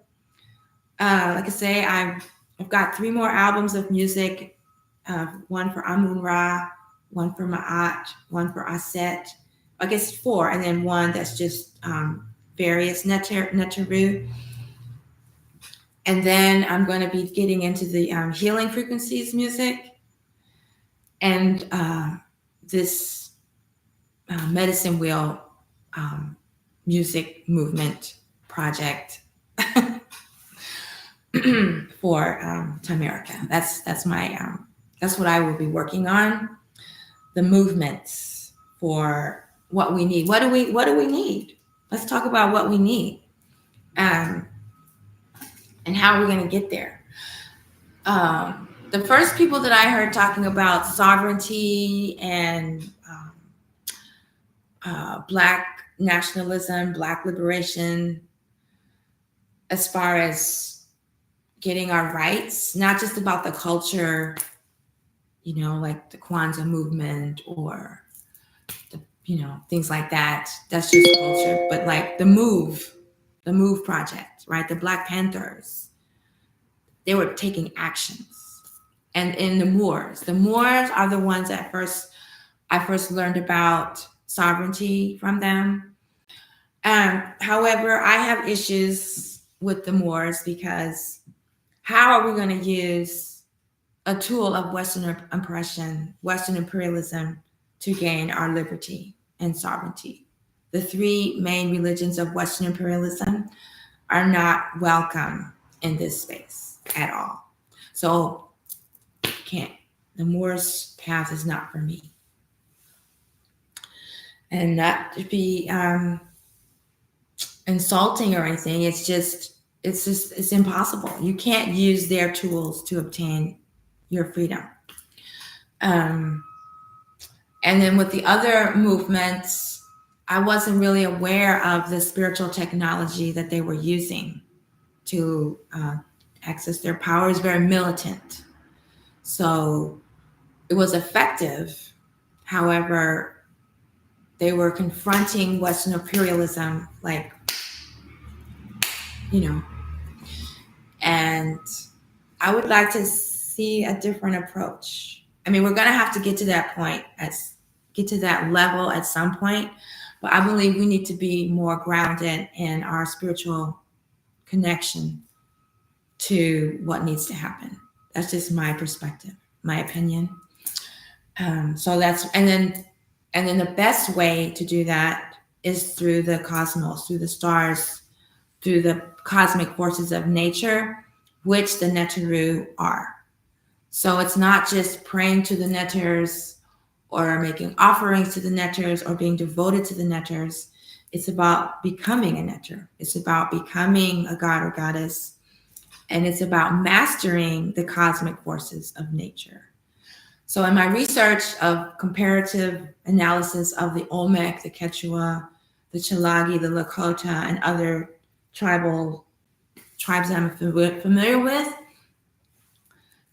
Like I say, I've got 3 more albums of music, one for Amun-Ra, one for Ma'at, one for Aset, I guess 4, and then one that's just various Neteru. And then I'm going to be getting into the healing frequencies music, and this medicine wheel music movement project for TaMeriKan. That's my that's what I will be working on. The movements for what we need. What do we need? Let's talk about what we need, and how we're going to get there. The first people that I heard talking about sovereignty and Black nationalism, Black liberation, as far as getting our rights, not just about the culture, like the Kwanzaa movement or things like that. That's just culture. But like the Move project, right? The Black Panthers, they were taking actions. And in the Moors are the ones I first learned about sovereignty from them. However, I have issues with the Moors, because how are we going to use a tool of Western oppression, Western imperialism, to gain our liberty and sovereignty? The 3 main religions of Western imperialism are not welcome in this space at all. So the Moors path is not for me. And not to be insulting or anything. It's impossible. You can't use their tools to obtain your freedom. And then with the other movements, I wasn't really aware of the spiritual technology that they were using to access their power. Is very militant. So it was effective. However, they were confronting Western imperialism, and I would like to see a different approach. I mean, we're going to have to get to that point, get to that level at some point, but I believe we need to be more grounded in our spiritual connection to what needs to happen. That's just my perspective, my opinion. So that's, and then the best way to do that is through the cosmos, through the stars, through the cosmic forces of nature, which the Neteru are. So it's not just praying to the Neters or making offerings to the Neters or being devoted to the Neters. It's about becoming a Neter. It's about becoming a god or goddess. And it's about mastering the cosmic forces of nature. So in my research of comparative analysis of the Olmec, the Quechua, the Tslagi, the Lakota, and other tribes I'm familiar with,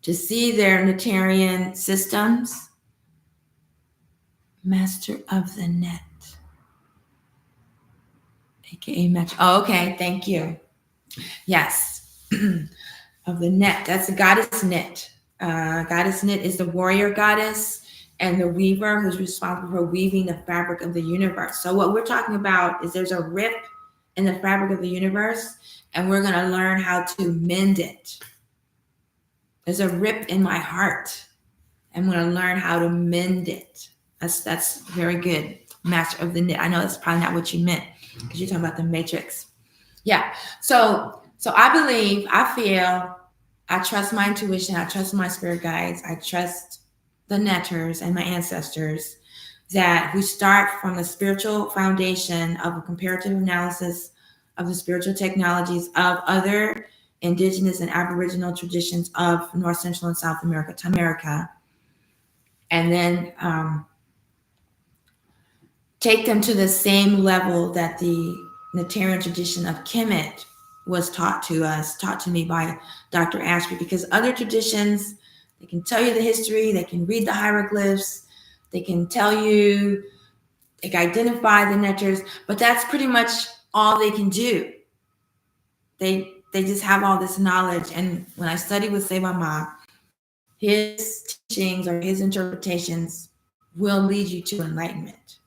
to see their Neterian systems, master of the net, aka match. Oh, okay, thank you. Yes, of the net. That's the goddess Net. Goddess Net is the warrior goddess and the weaver who's responsible for weaving the fabric of the universe. So what we're talking about is there's a rip in the fabric of the universe, and we're going to learn how to mend it. There's a rip in my heart. I'm going to learn how to mend it. That's very good. Master of the knit. I know that's probably not what you meant because you're talking about the matrix. Yeah. So I feel, I trust my intuition. I trust my spirit guides. I trust the neyters and my ancestors, that we start from the spiritual foundation of a comparative analysis of the spiritual technologies of other indigenous and aboriginal traditions of North, Central, and South America, TaMeriKan, and then take them to the same level that the Neterian tradition of Kemet was taught to me by Dr. Ashby, because other traditions, they can tell you the history, they can read the hieroglyphs, they can tell you, they can identify the neyters, but that's pretty much all they can do. They just have all this knowledge. And when I studied with Sebama, his teachings or his interpretations will lead you to enlightenment.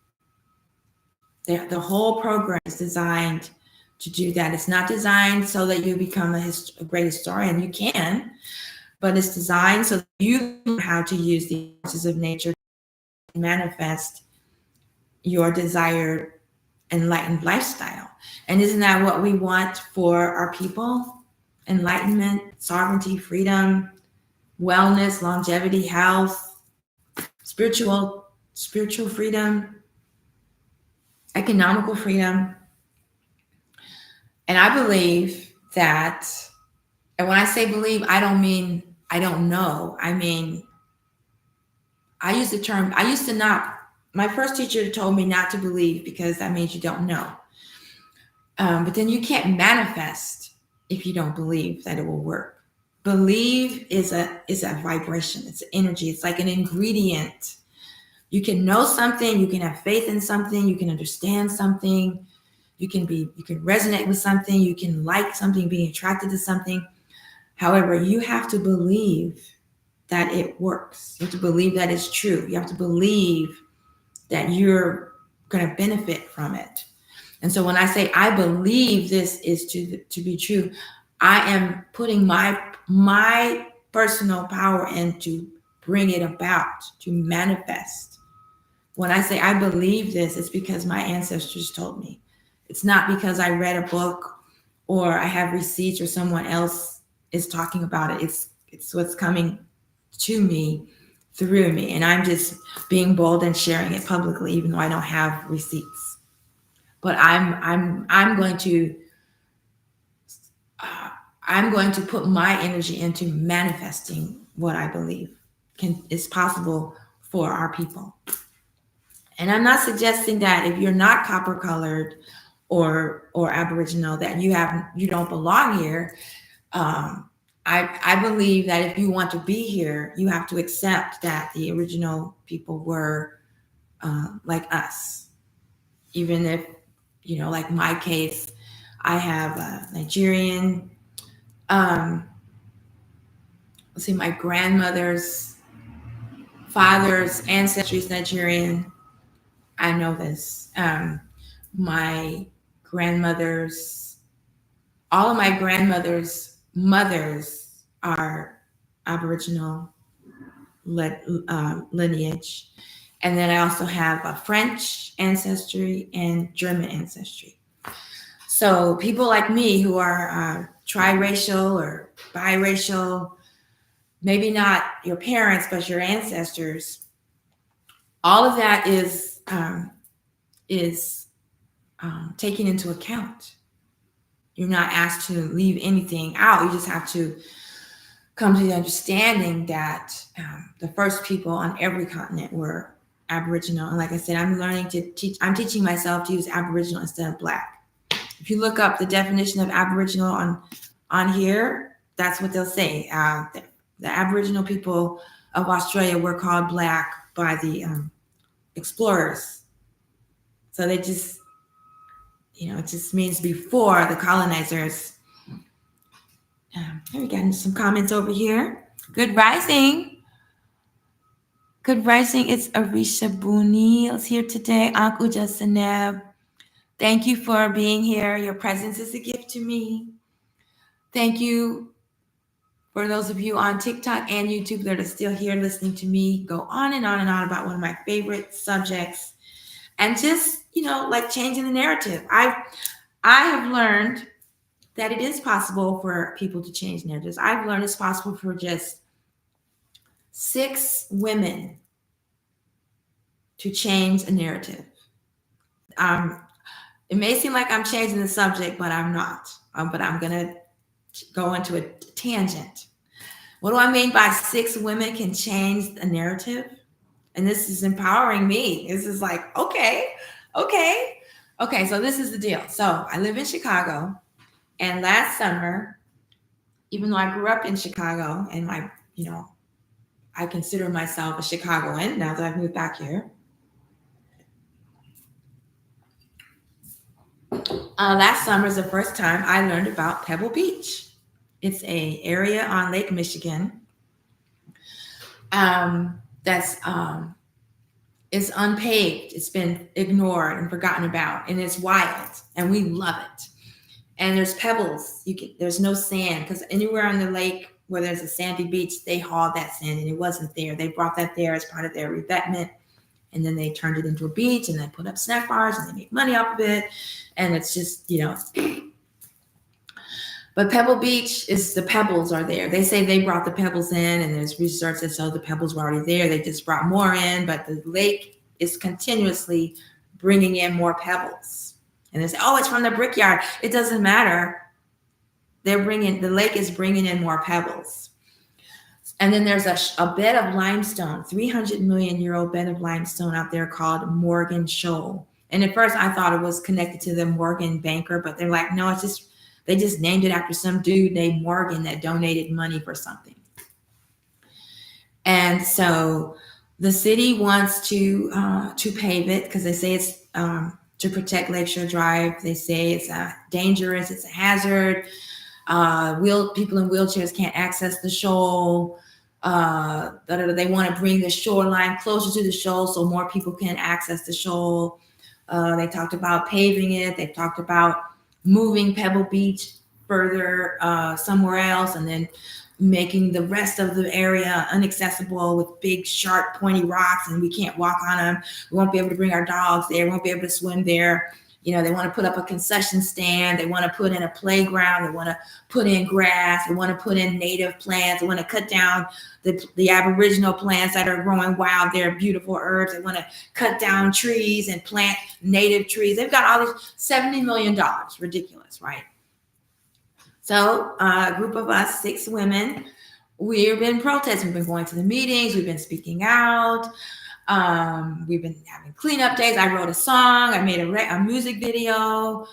The whole program is designed to do that. It's not designed so that you become a great historian. You can, but it's designed so that you learn how to use the forces of nature to manifest your desired enlightened lifestyle. And isn't that what we want for our people? Enlightenment, sovereignty, freedom, wellness, longevity, health, spiritual freedom, economical freedom. And I believe that, and when I say believe, I don't mean I don't know. I mean, I use the term, I used to not, my first teacher told me not to believe because that means you don't know. But then you can't manifest if you don't believe that it will work. Believe is a vibration. It's an energy. It's like an ingredient. You can know something. You can have faith in something. You can understand something. You can resonate with something. You can like something, being attracted to something. However, you have to believe that it works. You have to believe that it's true. You have to believe that you're going to benefit from it. And so when I say I believe this is to be true, I am putting my personal power in to bring it about, to manifest. When I say I believe this, it's because my ancestors told me. It's not because I read a book or I have receipts or someone else is talking about it. It's what's coming to me through me. And I'm just being bold and sharing it publicly, even though I don't have receipts. But I'm going to put my energy into manifesting what I believe is possible for our people. And I'm not suggesting that if you're not copper colored or Aboriginal that you don't belong here. I believe that if you want to be here, you have to accept that the original people were like us. Even if, like my case, I have a Nigerian, my grandmother's father's ancestry is Nigerian. I know this. All of my grandmother's mothers are Aboriginal lineage. And then I also have a French ancestry and German ancestry. So people like me who are triracial or biracial, maybe not your parents, but your ancestors, all of that is taken into account. You're not asked to leave anything out. You just have to come to the understanding that the first people on every continent were Aboriginal. And like I said, I'm teaching myself to use Aboriginal instead of Black. If you look up the definition of Aboriginal on here, that's what they'll say. The Aboriginal people of Australia were called Black by the explorers. So they just, it just means before the colonizers. Here we got some comments over here. Good rising. Good rising. It's Arisha Buni is here today. Uncle Jasaneb. Thank you for being here. Your presence is a gift to me. Thank you for those of you on TikTok and YouTube that are still here listening to me go on and on and on about one of my favorite subjects, and just, like changing the narrative. I have learned that it is possible for people to change narratives. I've learned it's possible for just 6 women to change a narrative. It may seem like I'm changing the subject, but I'm not. But I'm going to go into a tangent. What do I mean by 6 women can change the narrative? And this is empowering me. This is like, okay. So this is the deal. So I live in Chicago. And last summer, even though I grew up in Chicago and I consider myself a Chicagoan now that I've moved back here. Last summer is the first time I learned about Pebble Beach. It's an area on Lake Michigan that's it's unpaved. It's been ignored and forgotten about, and it's wild, and we love it. And there's pebbles. There's no sand, because anywhere on the lake where there's a sandy beach, they hauled that sand, and it wasn't there. They brought that there as part of their revetment, and then they turned it into a beach, and they put up snack bars, and they make money off of it, and it's just, But Pebble Beach is, the pebbles are there. They say they brought the pebbles in, and there's research that shows the pebbles were already there. They just brought more in, but the lake is continuously bringing in more pebbles. And they say, oh, it's from the brickyard. It doesn't matter. The lake is bringing in more pebbles. And then there's a bed of limestone, 300 million year old bed of limestone out there called Morgan Shoal. And at first I thought it was connected to the Morgan banker, but they're like, no, they just named it after some dude named Morgan that donated money for something. And so the city wants to pave it because they say it's to protect Lakeshore Drive. They say it's dangerous, it's a hazard. People in wheelchairs can't access the shoal. They want to bring the shoreline closer to the shoal so more people can access the shoal. They talked about paving it. They talked about moving Pebble Beach further somewhere else, and then making the rest of the area inaccessible with big, sharp, pointy rocks, and we can't walk on them. We won't be able to bring our dogs there. We won't be able to swim there. They want to put up a concession stand. They want to put in a playground. They want to put in grass. They want to put in native plants. They want to cut down the Aboriginal plants that are growing wild. They're beautiful herbs. They want to cut down trees and plant native trees. They've got all these $70 million. Ridiculous, right? So a group of us, 6 women, we've been protesting. We've been going to the meetings. We've been speaking out. We've been having cleanup days. I wrote a song. I made a music video.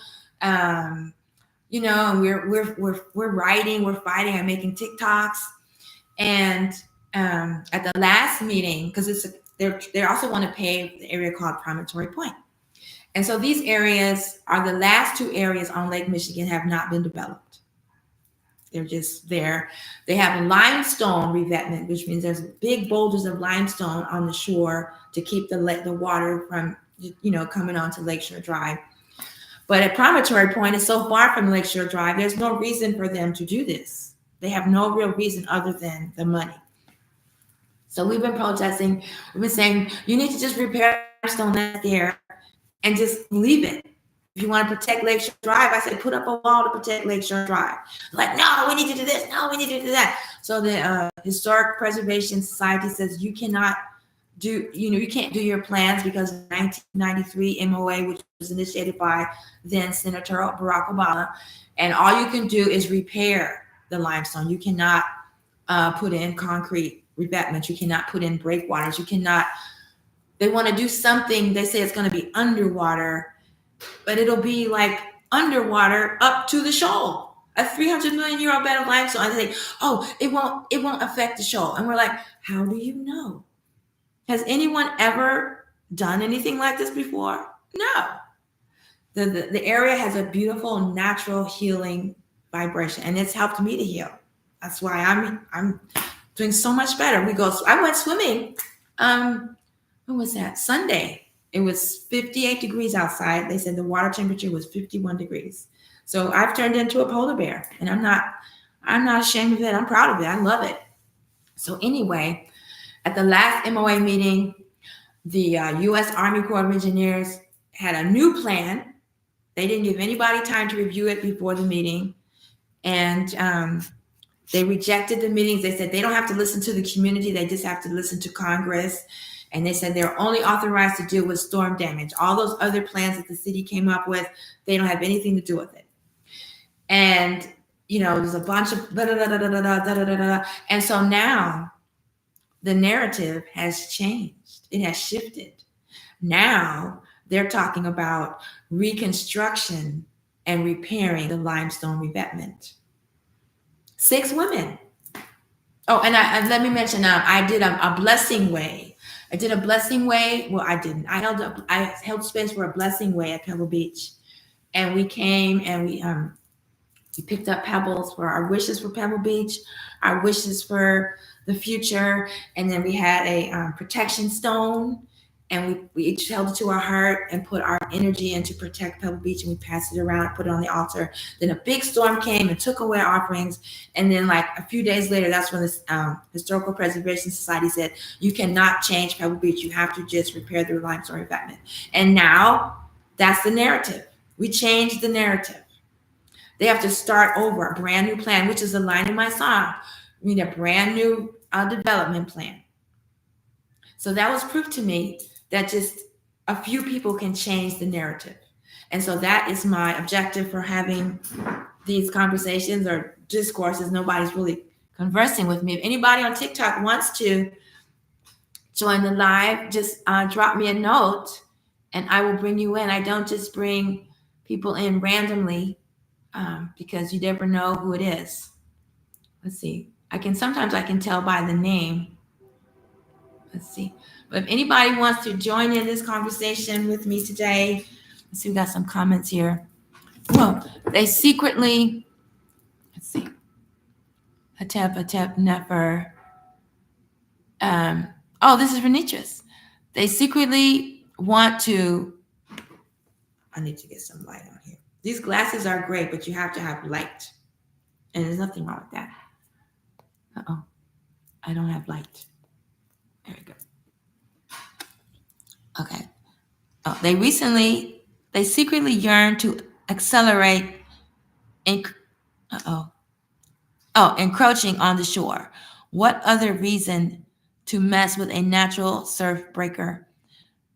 We're writing. We're fighting. I'm making TikToks. And at the last meeting, because they also want to pave the area called Promontory Point. And so these areas are the last 2 areas on Lake Michigan have not been developed. They're just there. They have a limestone revetment, which means there's big boulders of limestone on the shore to keep the water from, coming onto Lakeshore Drive. But at Promontory Point, it's so far from Lakeshore Drive, there's no reason for them to do this. They have no real reason other than the money. So we've been protesting. We've been saying, you need to just repair the limestone that's there and just leave it. If you want to protect Lakeshore Drive, I said, put up a wall to protect Lakeshore Drive. Like, no, we need to do this. No, we need to do that. So the Historic Preservation Society says you can't do your plans because of the 1993 MOA, which was initiated by then Senator Barack Obama. And all you can do is repair the limestone. You cannot put in concrete revetments. You cannot put in breakwaters. They want to do something. They say it's going to be underwater, but it'll be like underwater up to the shoal, a 300 million year old bed of limestone. And they say, oh, it won't affect the shoal. And we're like, how do you know? Has anyone ever done anything like this before? No. The area has a beautiful natural healing vibration, and it's helped me to heal. That's why I'm doing so much better. I went swimming. When was that? Sunday. It was 58 degrees outside. They said the water temperature was 51 degrees. So I've turned into a polar bear, and I'm not ashamed of it. I'm proud of it. I love it. So anyway, at the last MOA meeting, the U.S. Army Corps of Engineers had a new plan. They didn't give anybody time to review it before the meeting, and they rejected the meetings. They said they don't have to listen to the community. They just have to listen to Congress. And they said they're only authorized to deal with storm damage. All those other plans that the city came up with, they don't have anything to do with it. And, there's a bunch of da da da da da da da da da. And so now the narrative has changed. It has shifted. Now they're talking about reconstruction and repairing the limestone revetment. 6 women. Oh, and let me mention, I did a blessing way. I did a blessing way. Well, I didn't. I held space for a blessing way at Pebble Beach, and we came and we picked up pebbles for our wishes for Pebble Beach, our wishes for the future, and then we had a protection stone, and we each held it to our heart and put our energy in to protect Pebble Beach, and we passed it around and put it on the altar. Then a big storm came and took away our offerings, and then like a few days later, that's when this Historical Preservation Society said, you cannot change Pebble Beach, you have to just repair the limestone revetment. And now that's the narrative. We changed the narrative. They have to start over, a brand new plan, which is a line in my song. We need a brand new development plan. So that was proof to me that just a few people can change the narrative. And so that is my objective for having these conversations or discourses. Nobody's really conversing with me. If anybody on TikTok wants to join the live, just drop me a note and I will bring you in. I don't just bring people in randomly because you never know who it is. Let's see. Sometimes I can tell by the name. Let's see. But if anybody wants to join in this conversation with me today, let's see, we got some comments here. Well, they secretly, let's see, Hotep, Nefer. This is Renitras. They secretly want to, I need to get some light on here. These glasses are great, but you have to have light. And there's nothing wrong with that. Uh-oh, I don't have light. There we go. Okay. Oh, they secretly yearn to accelerate encroaching on the shore. What other reason to mess with a natural surf breaker?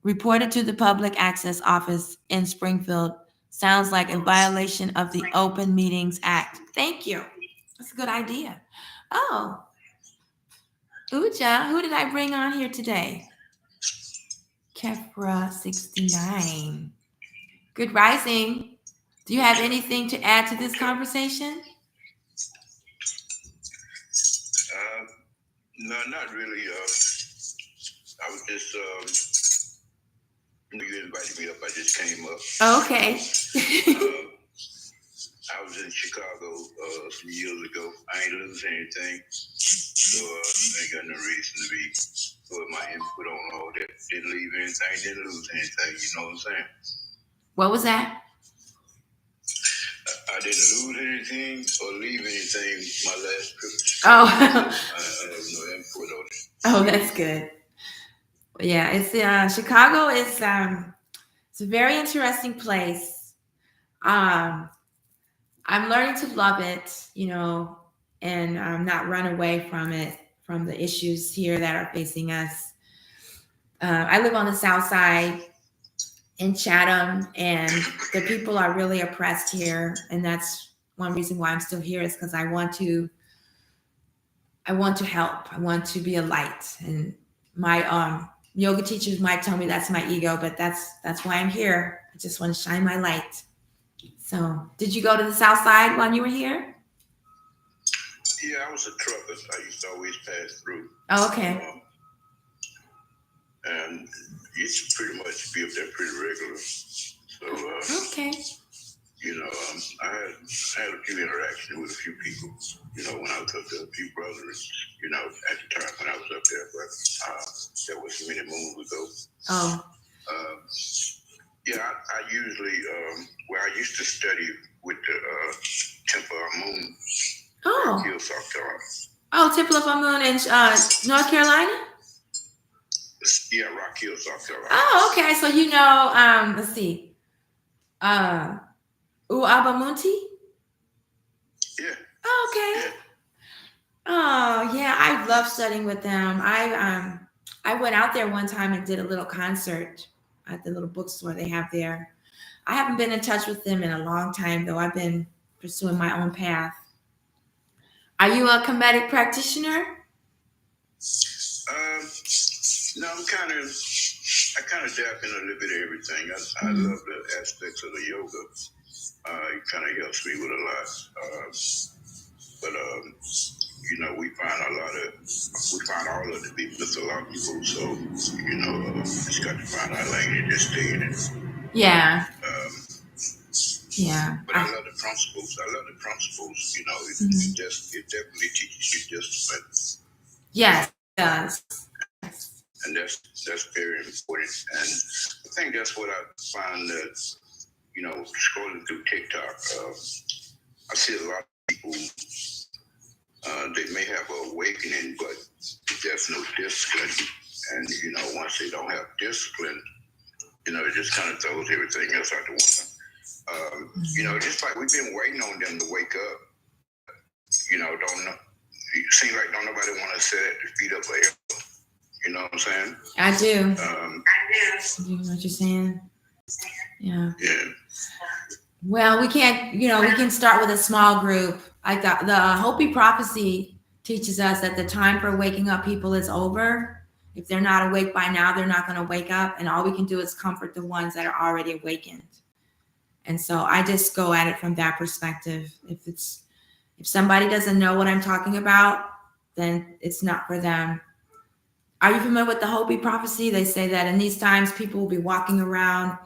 Reported to the Public Access Office in Springfield. Sounds like a violation of the Open Meetings Act. Thank you. That's a good idea. Oh, Uja, who did I bring on here today? Kefra 69. Good rising. Do you have anything to add to this conversation? No, not really. I was just, you invited me up. I just came up. Oh, okay. I was in Chicago some years ago. I ain't lose anything, so I ain't got no reason to be put my input on all that. Didn't leave anything, didn't lose anything. You know what I'm saying? What was that? I didn't lose anything or leave anything. My last trip. Oh. I have no input on it. Oh, that's good. Yeah, it's Chicago is it's a very interesting place. I'm learning to love it, and not run away from it, from the issues here that are facing us. I live on the South Side in Chatham, and the people are really oppressed here, and that's one reason why I'm still here, is because I want to help. I want to be a light, and my yoga teachers might tell me that's my ego, but that's why I'm here. I just want to shine my light. So, did you go to the South Side when you were here? Yeah, I was a trucker. I used to always pass through. Oh, okay. And used to pretty much be up there pretty regular. So, okay. I had a few interactions with a few people, when I was up there, a few brothers, at the time when I was up there, but that was many moons ago. Oh. usually, I used to study with the Temple of Moon, Oh. Hill, South Carolina. Oh, Temple of Amun in North Carolina? Yeah, Rock Hill, South Carolina. Oh, okay. So you know, let's see. Uabamunti? Yeah. Oh, okay. Yeah. Oh, yeah. I love studying with them. I went out there one time and did a little concert at the little bookstore they have there. I haven't been in touch with them in a long time, though. I've been pursuing my own path. Are you a Kemetic practitioner? No, I kind of dab in a little bit of everything. I love the aspects of the yoga. It kind of helps me with a lot. But you know, we find all of the people mythological. So you know, just got to find our lane and just stay in it. Yeah. But I love the principles. You know, it definitely teaches you discipline. Yes, it does. And that's very important. And I think that's what I find that, you know, scrolling through TikTok, I see a lot of people, they may have an awakening, but there's no discipline. And, you know, once they don't have discipline, you know, it just kind of throws everything else out the window. You know, just like we've been waiting on them to wake up, you know, it seems like don't nobody want to sit at the feet of a elder. You know what I'm saying? I do. I do. You know what you're saying? Yeah. Yeah. Well, we can start with a small group. The Hopi prophecy teaches us that the time for waking up people is over. If they're not awake by now, they're not going to wake up. And all we can do is comfort the ones that are already awakened. And so I just go at it from that perspective. If somebody doesn't know what I'm talking about, then it's not for them. Are you familiar with the Hopi prophecy? They say that in these times, people will be walking around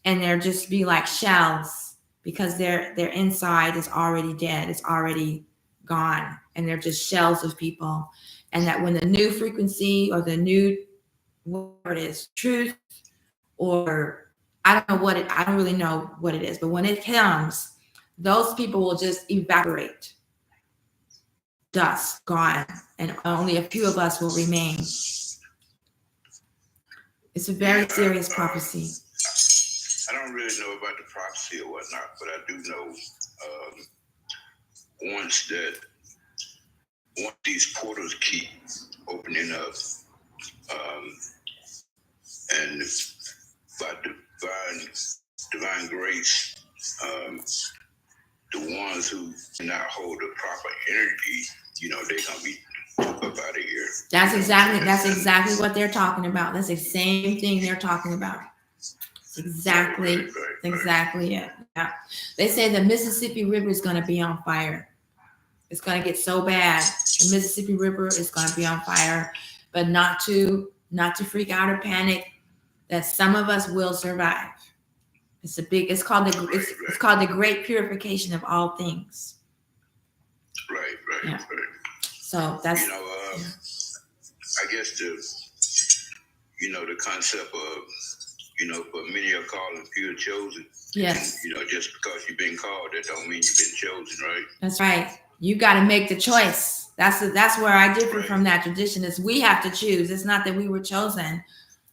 and they'll just be like shells because their inside is already dead. It's already gone. And they're just shells of people. And that when the new frequency or the new word is truth, or I don't really know what it is, but when it comes, those people will just evaporate. Dust, gone, and only a few of us will remain. It's a very serious prophecy. I don't really know about the prophecy or whatnot, but I do know once these portals keep opening up, and by divine grace, the ones who cannot hold the proper energy, you know, they're gonna be took up out of here. That's exactly what they're talking about. That's the same thing they're talking about. Exactly it. Yeah. They say the Mississippi River is going to be on fire. It's going to get so bad. The Mississippi River is going to be on fire, but not to freak out or panic. That some of us will survive. It's called the Great Purification of all things. Right. Yeah. So that's, you know, I guess the concept of, you know, but many are called and few are chosen. Yes. And, you know, just because you've been called, that don't mean you've been chosen, right? That's right. You got to make the choice. That's where I differ from that tradition. Is we have to choose. It's not that we were chosen.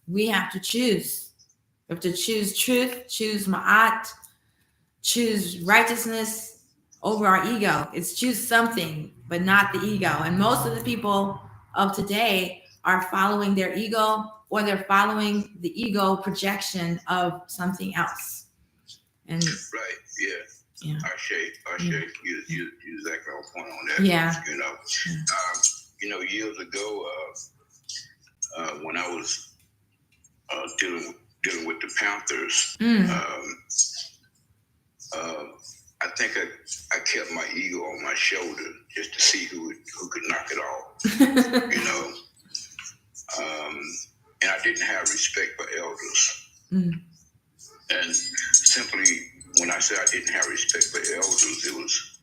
We have to choose. We have to choose truth, choose ma'at, choose righteousness over our ego. It's choose something, but not the ego. And most of the people of today are following their ego, or they're following the ego projection of something else. And yeah. Ashe. You exactly on point on that. Yeah. You know, years ago, when I was dealing with the Panthers, I think I kept my ego on my shoulder just to see who could knock it off. You know, and I didn't have respect for elders. And simply, when I said I didn't have respect for elders, it was,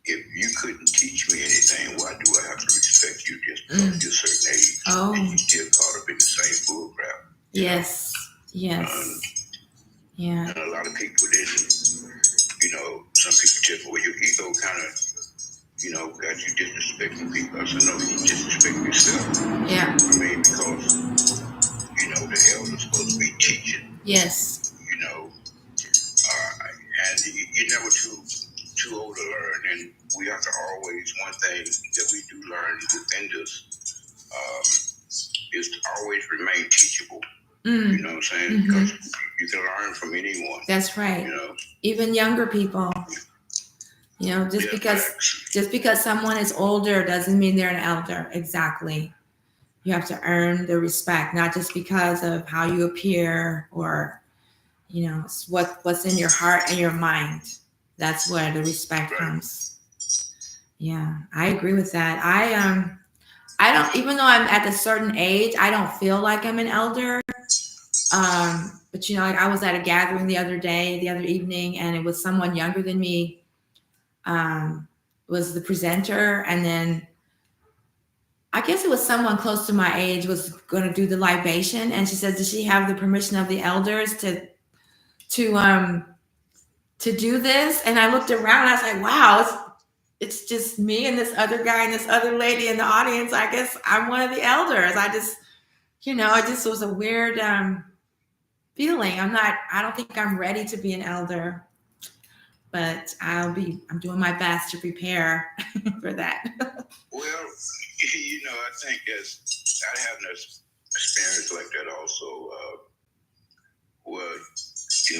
if you couldn't teach me anything, why do I have to respect you just because you're a certain age? And you still caught up in the same bull crap. Yes. Yeah. And a lot of people didn't, some people tell me, well, your ego kind of, got you disrespecting people. I said, no, you disrespect yourself. Yeah. I mean, because, the elder's supposed to be teaching. Yes. And you're never too old to learn. And we have to always, one thing that we do learn within this is to always remain teachable. You know what I'm saying? Mm-hmm. Because you can learn from anyone. That's right. Even younger people. Just because someone is older doesn't mean they're an elder. Exactly. You have to earn the respect, not just because of how you appear or, what's in your heart and your mind. That's where the respect comes. Yeah, I agree with that. I don't, even though I'm at a certain age, I don't feel like I'm an elder. But I was at a gathering the other evening, and it was someone younger than me, was the presenter. And then I guess it was someone close to my age was going to do the libation. And she said, does she have the permission of the elders to do this? And I looked around and I was like, wow, it's just me and this other guy and this other lady in the audience. I guess I'm one of the elders. I just, it just was a weird feeling. I don't think I'm ready to be an elder, but I'm doing my best to prepare for that. Well, I think I have an experience like that also. Where,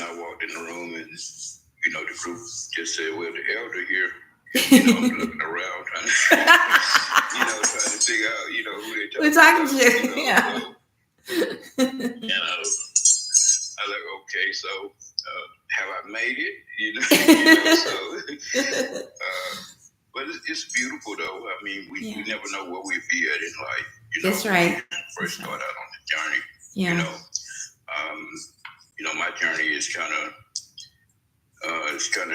I walked in the room and, the group just said, well, the elder here, I'm looking around trying to figure out, who they're talking to. Yeah. And I was like, okay, so have I made it? But it's beautiful though. I mean, we never know where we'll be at in life. That's right. When we first start out on the journey. Yeah. My journey is kind of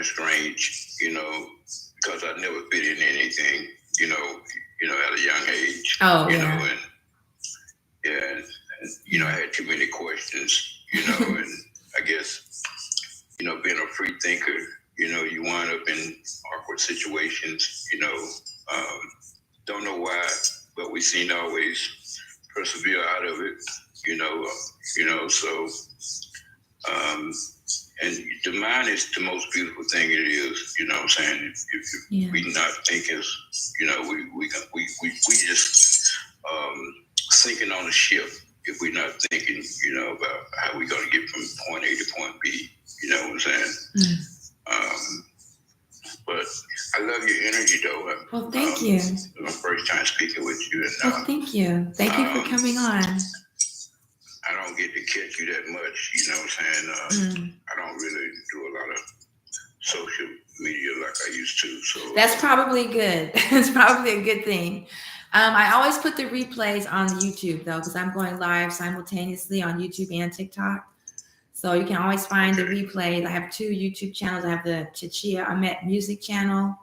strange, because I never fit in anything, at a young age. Oh, and I had too many questions, and I guess, being a free thinker, you wind up in awkward situations, don't know why, but we seem to always persevere out of it, so, and the mind is the most beautiful thing it is, what I'm saying? If we not think as, we just sinking on a ship if we're not thinking, about how we're going to get from point A to point B, what I'm saying? But I love your energy, though. Well, thank you. It's my first time speaking with you. And, thank you. Thank you for coming on. I don't get to catch you that much, I don't really do a lot of social media like I used to. So that's probably good. It's probably a good thing. I always put the replays on YouTube though, because I'm going live simultaneously on YouTube and TikTok. So you can always find the replays. I have 2 YouTube channels. I have the Cherokee Nation music channel,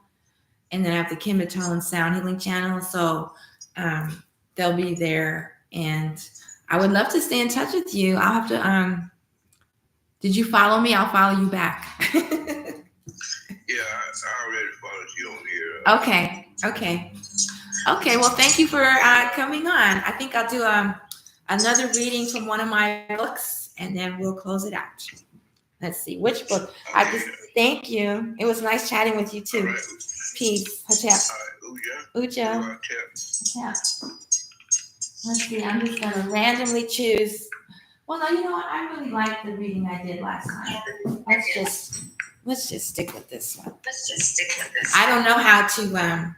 and then I have the Kemet sound healing channel. So they'll be there, and I would love to stay in touch with you. I'll have to, did you follow me? I'll follow you back. Yeah, I already followed you on here. Okay, well, thank you for coming on. I think I'll do another reading from one of my books, and then we'll close it out. Let's see, which book? Thank you. It was nice chatting with you too. Right. Peace. Hotep. Uja. Hotep. Let's see, I'm just going to randomly choose. Well, no, you know what? I really liked the reading I did last night. Let's just stick with this one. I don't know how to,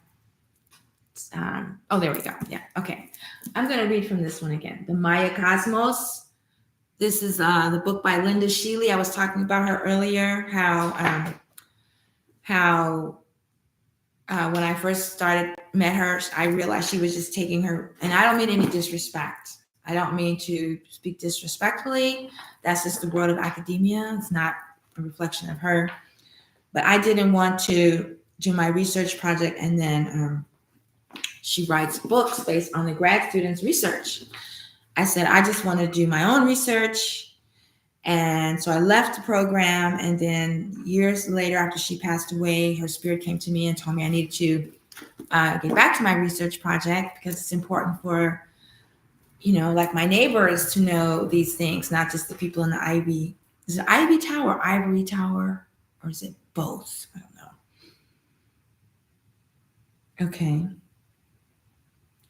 oh, there we go. Yeah, okay. I'm going to read from this one again. The Maya Cosmos. This is the book by Linda Sheely. I was talking about her earlier, how when I first met her, I realized she was just taking her, and I don't mean any disrespect. I don't mean to speak disrespectfully. That's just the world of academia. It's not a reflection of her. But I didn't want to do my research project, and then she writes books based on the grad students' research. I said, I just want to do my own research And so I left the program, and then years later, after she passed away, her spirit came to me and told me I needed to get back to my research project because it's important for, like my neighbors to know these things, not just the people in the Ivy. Is it Ivy Tower, Ivory Tower, or is it both? I don't know. Okay.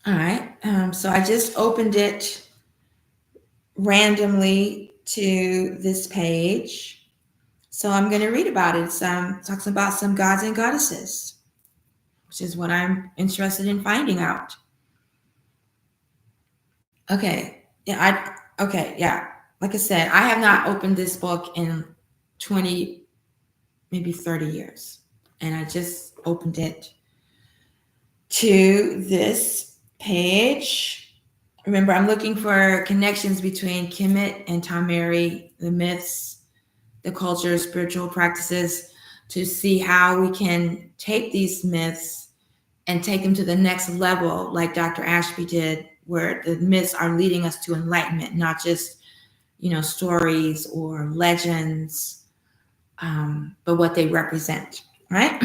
All right. So I just opened it randomly to this page. So I'm going to read about it. It talks about some gods and goddesses, which is what I'm interested in finding out. Okay. Yeah. Yeah. Like I said, I have not opened this book in 20, maybe 30 years. And I just opened it to this page. Remember, I'm looking for connections between Kemet and TaMeri, the myths, the culture, spiritual practices, to see how we can take these myths and take them to the next level, like Dr. Ashby did, where the myths are leading us to enlightenment, not just, stories or legends, but what they represent, right?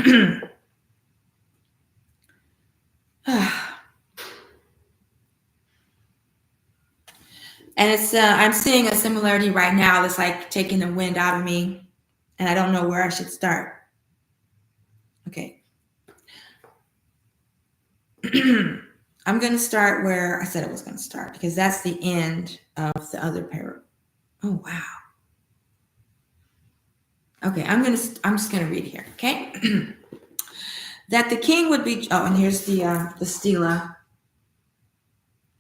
And it's I'm seeing a similarity right now that's like taking the wind out of me, and I don't know where I should start. Okay. I'm going to start where I said I was going to start, because that's the end of the other paragraph. Oh, wow. Okay, I'm just going to read here, okay? That the king would be, and here's the stela.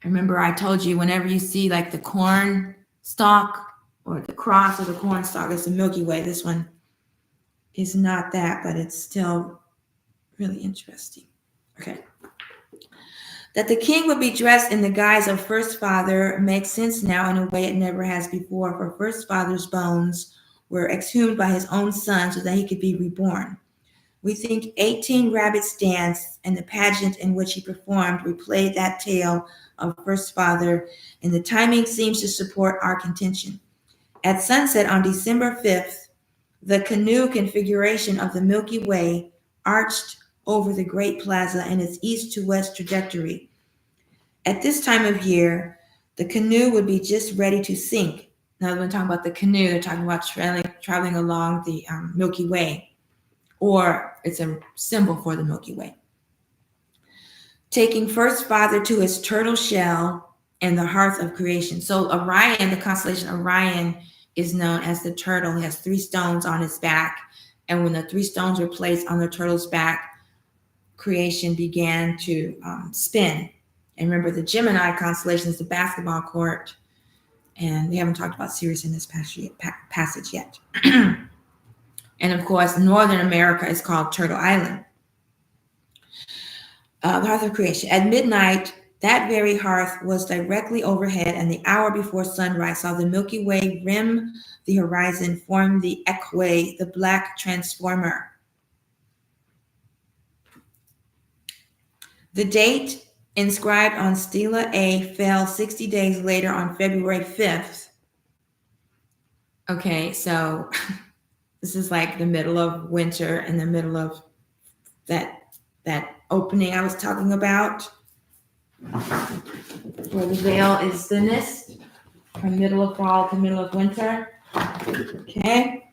Remember I told you whenever you see like the corn stalk or the cross of the corn stalk, it's the Milky Way. This one is not that, but it's still really interesting. Okay. That the king would be dressed in the guise of first father makes sense now in a way it never has before, for first father's bones were exhumed by his own son so that he could be reborn. We think 18 rabbits danced, and the pageant in which he performed replayed that tale of first father, and the timing seems to support our contention. At sunset on December 5th, the canoe configuration of the Milky Way arched over the Great Plaza in its east to west trajectory. At this time of year, the canoe would be just ready to sink. Now, when talking about the canoe, they're talking about traveling along the Milky Way, or it's a symbol for the Milky Way. Taking first father to his turtle shell and the hearth of creation. So Orion, the constellation Orion, is known as the turtle. He has 3 stones on his back. And when the 3 stones were placed on the turtle's back, creation began to spin. And remember, the Gemini constellation is the basketball court. And we haven't talked about Sirius in this passage yet. And of course, Northern America is called Turtle Island. The hearth of creation. At midnight, that very hearth was directly overhead, and the hour before sunrise saw the Milky Way rim the horizon, form the Equay, the black transformer. The date inscribed on Stela A fell 60 days later on February 5th. Okay, so this is like the middle of winter, in the middle of that opening I was talking about, where the veil is thinnest, from middle of fall to middle of winter. Okay.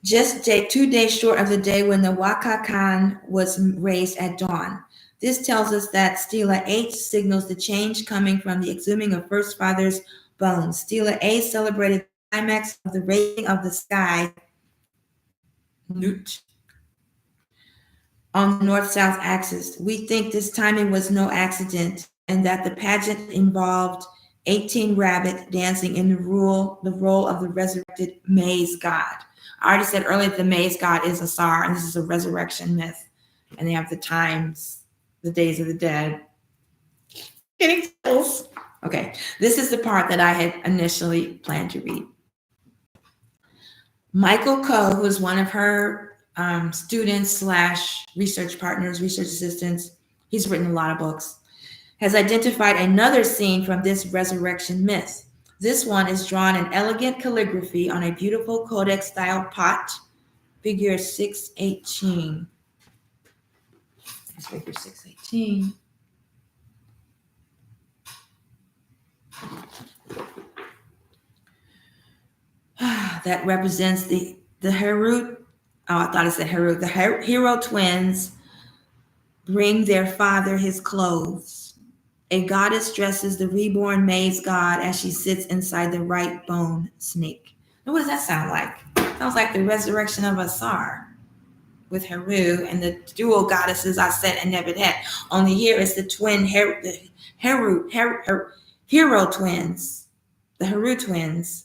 Just 2 days short of the day when the Wakakan was raised at dawn. This tells us that Stela H signals the change coming from the exhuming of first father's bones. Stela A celebrated the climax of the raising of the sky on the north-south axis. We think this timing was no accident, and that the pageant involved 18 rabbits dancing in the role of the resurrected maize god. I already said earlier that the maize god is Asar, and this is a resurrection myth. And they have the times, the days of the dead. Getting close. Okay, this is the part that I had initially planned to read. Michael Coe, who is one of her students / research partners, research assistants, he's written a lot of books. has identified another scene from this resurrection myth. This one is drawn in elegant calligraphy on a beautiful codex-style pot, figure 618. That's figure 618. That represents the Heru. Oh, I thought it said Heru. The hero twins bring their father his clothes. A goddess dresses the reborn maize god as she sits inside the right bone snake. Now, what does that sound like? Sounds like the resurrection of Asar with Heru and the dual goddesses Aset and Nebuchadnezzar. Only here it's the twin hero twins, the Heru twins.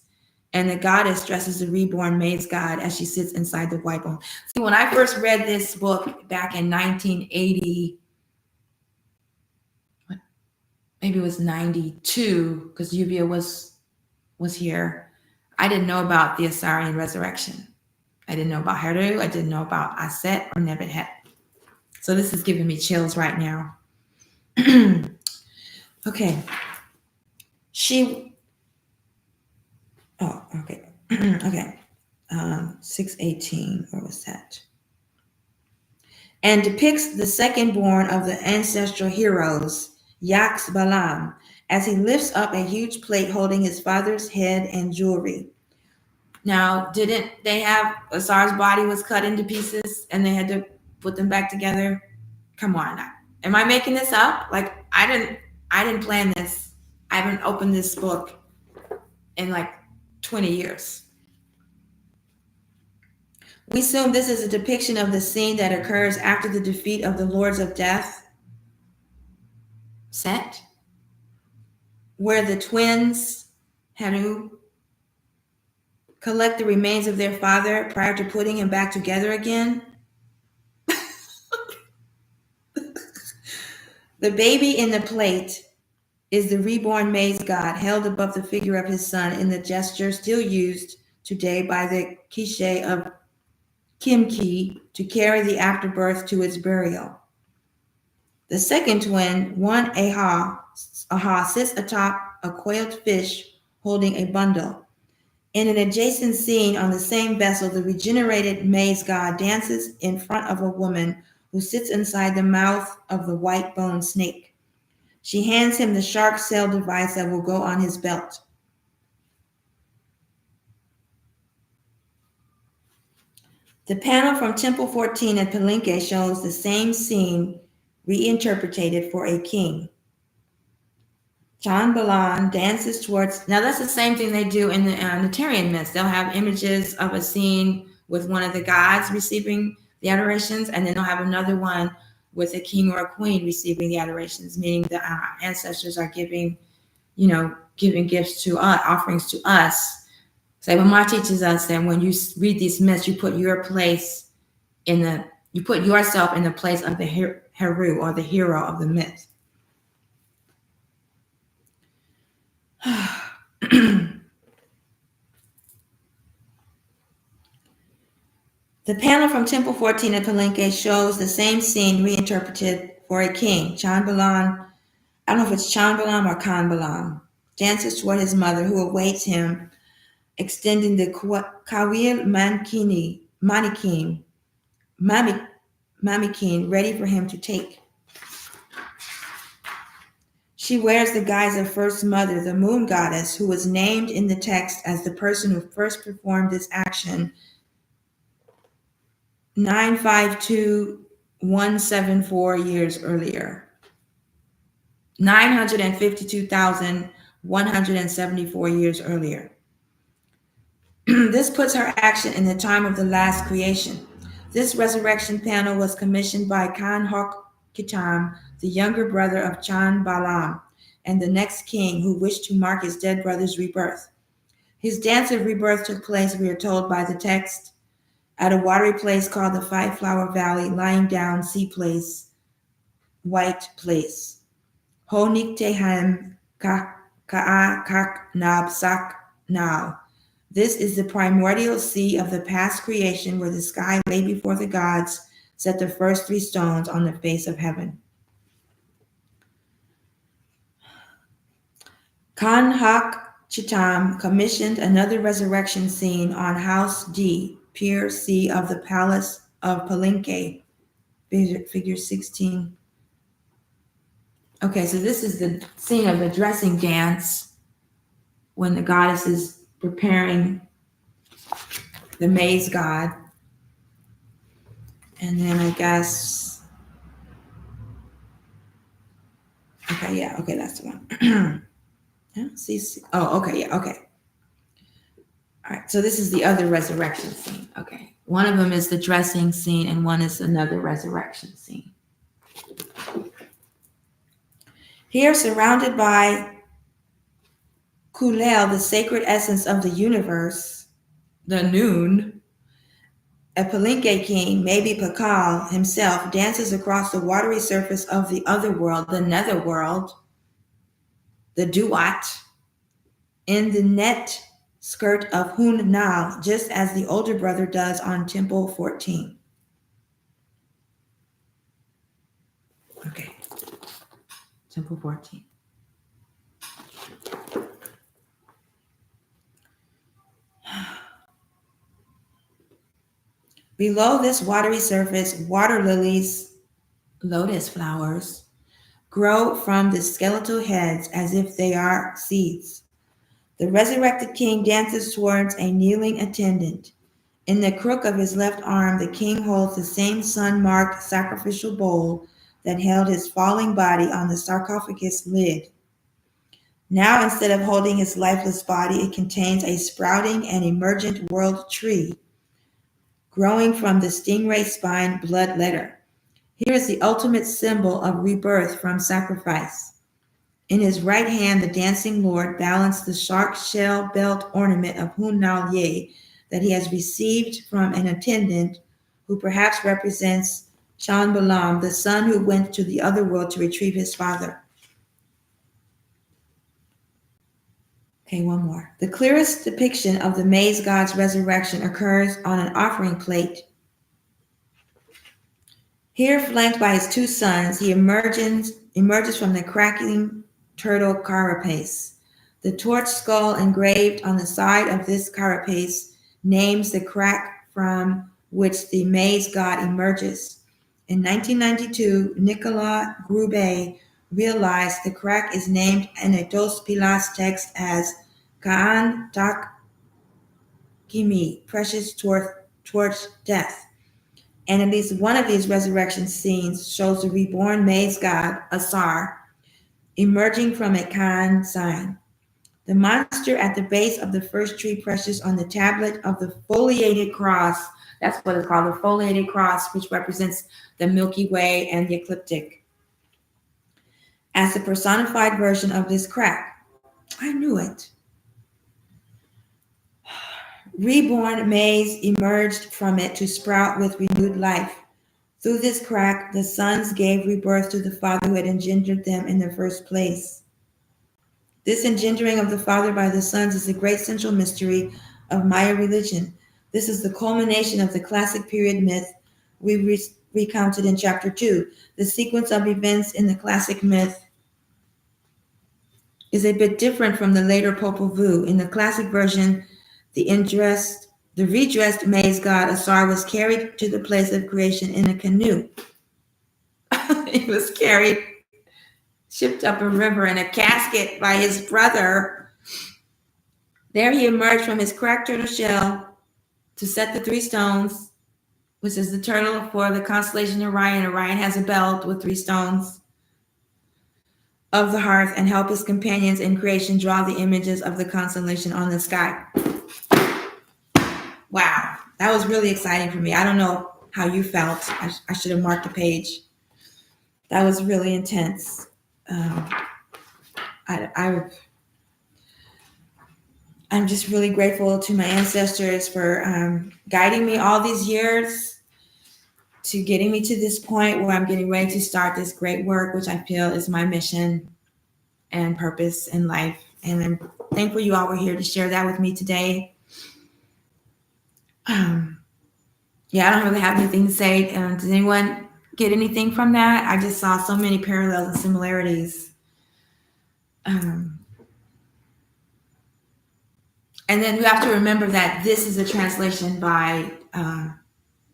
And the goddess dresses the reborn maize god as she sits inside the white bone. See, when I first read this book back in 1980, maybe it was 92, because Yubia was here. I didn't know about the Asarian resurrection. I didn't know about Heru. I didn't know about Aset or Nebuchadnezzar. So this is giving me chills right now. Okay. Okay. Okay. 618. Where was that? And depicts the second born of the ancestral heroes, Yax Balam, as he lifts up a huge plate holding his father's head and jewelry. Now, didn't they have Asar's body was cut into pieces and they had to put them back together? Come on. Am I making this up? Like, I didn't plan this. I haven't opened this book in like 20 years. We assume this is a depiction of the scene that occurs after the defeat of the Lords of Death, Set, where the twins, Heru, collect the remains of their father prior to putting him back together again. The baby in the plate is the reborn maize god held above the figure of his son in the gesture still used today by the Quiche of Kimki to carry the afterbirth to its burial. The second twin, one Aha, sits atop a coiled fish holding a bundle. In an adjacent scene on the same vessel, the regenerated maize god dances in front of a woman who sits inside the mouth of the white bone snake. She hands him the shark cell device that will go on his belt. The panel from Temple 14 at Palenque shows the same scene reinterpreted for a king. Chan Balan dances towards, now that's the same thing they do in the Neterian myths. They'll have images of a scene with one of the gods receiving the adorations, and then they'll have another one with a king or a queen receiving the adorations, meaning the ancestors are giving gifts to us, offerings to us. So Mama teaches us that when you read these myths, you put yourself in the place of the Heru or the hero of the myth. The panel from Temple 14 at Palenque shows the same scene reinterpreted for a king. Chan Balan, I don't know if it's Chan Balan or Khan Balan, dances toward his mother who awaits him, extending the Kawil Mamikin ready for him to take. She wears the guise of First Mother, the moon goddess, who was named in the text as the person who first performed this action 952,174 years earlier. 952,174 years earlier. This puts her action in the time of the last creation. This resurrection panel was commissioned by Khan Hok Kitam, the younger brother of Chan Balam, and the next king who wished to mark his dead brother's rebirth. His dance of rebirth took place, we are told by the text, at a watery place called the Five Flower Valley, lying down sea place, white place. Ho Niktehem Ka'a Kak Nab Sak Now. This is the primordial sea of the past creation where the sky lay before the gods set the first three stones on the face of heaven. Kanhak Chitam commissioned another resurrection scene on House D, Pier C of the Palace of Palenque, figure 16. Okay, so this is the scene of the dressing dance when the goddess is preparing the maize god. And then I guess, okay, yeah, okay, that's the one. Okay, yeah, okay. All right, so this is the other resurrection scene. Okay, one of them is the dressing scene and one is another resurrection scene. Here, surrounded by Kulel, the sacred essence of the universe, the noon, a Palenque king, maybe Pakal himself, dances across the watery surface of the other world, the netherworld, the Duat, in the net skirt of Hun Nal, just as the older brother does on Temple 14. Okay, Temple 14. Below this watery surface, water lilies, lotus flowers, grow from the skeletal heads as if they are seeds. The resurrected king dances towards a kneeling attendant. In the crook of his left arm, the king holds the same sun-marked sacrificial bowl that held his falling body on the sarcophagus lid. Now, instead of holding his lifeless body, it contains a sprouting and emergent world tree, growing from the stingray spine bloodletter. Here is the ultimate symbol of rebirth from sacrifice. In his right hand, the dancing lord balanced the shark shell belt ornament of Hunnal Ye that he has received from an attendant who perhaps represents Chan Balam, the son who went to the other world to retrieve his father. Okay, one more. The clearest depiction of the maize god's resurrection occurs on an offering plate. Here, flanked by his two sons, he emerges from the crackling turtle carapace. The torch skull engraved on the side of this carapace names the crack from which the maize god emerges. In 1992, Nicolas Grube realized the crack is named in a Dos Pilas text as Kaan Tak Kimi, precious towards death. And at least one of these resurrection scenes shows the reborn maize god, Asar, emerging from a Kaan sign. The monster at the base of the first tree precious on the tablet of the foliated cross, that's what it's called, the foliated cross, which represents the Milky Way and the ecliptic, as the personified version of this crack. I knew it. Reborn maize emerged from it to sprout with renewed life. Through this crack, the sons gave rebirth to the father who had engendered them in the first place. This engendering of the father by the sons is the great central mystery of Maya religion. This is the culmination of the classic period myth we recounted in chapter 2. The sequence of events in the classic myth is a bit different from the later Popol Vuh. In the classic version, the redressed maize god Asar was carried to the place of creation in a canoe. He was shipped up a river in a casket by his brother. There he emerged from his cracked turtle shell to set the 3 stones, which is the turtle for the constellation Orion. Orion has a belt with 3 stones of the hearth, and help his companions in creation draw the images of the constellation on the sky. Wow, that was really exciting for me. I don't know how you felt. I should have marked the page. That was really intense. I'm just really grateful to my ancestors for guiding me all these years to getting me to this point where I'm getting ready to start this great work, which I feel is my mission and purpose in life. And I'm thankful you all were here to share that with me today. Yeah, I don't really have anything to say. Does anyone get anything from that? I just saw so many parallels and similarities. And then we have to remember that this is a translation by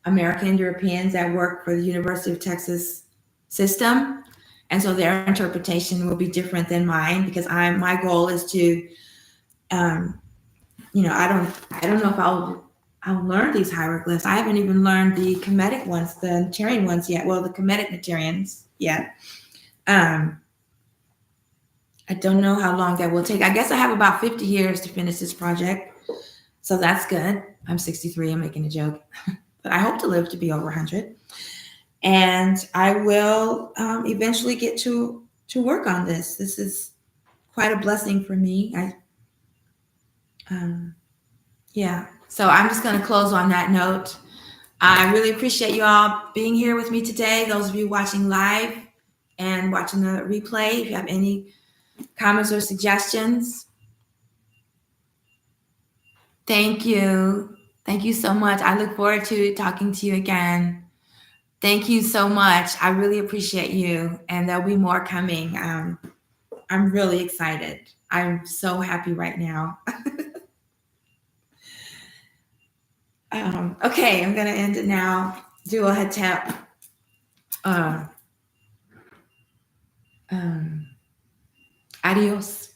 American Europeans that work for the University of Texas system. And so their interpretation will be different than mine, because my goal is to, I don't know if I'll learn these hieroglyphs. I haven't even learned the Kemetic ones, the Neterian ones yet. Well, the Kemetic Neterians yet. I don't know how long that will take. I guess I have about 50 years to finish this project. So that's good. I'm 63. I'm making a joke. But I hope to live to be over 100. And I will eventually get to work on this. This is quite a blessing for me. So I'm just going to close on that note. I really appreciate you all being here with me today. Those of you watching live and watching the replay, if you have any comments or suggestions. Thank you. Thank you so much. I look forward to talking to you again. Thank you so much. I really appreciate you. And there'll be more coming. I'm really excited. I'm so happy right now. Okay, I'm going to end it now. Do a Hotep. Adios.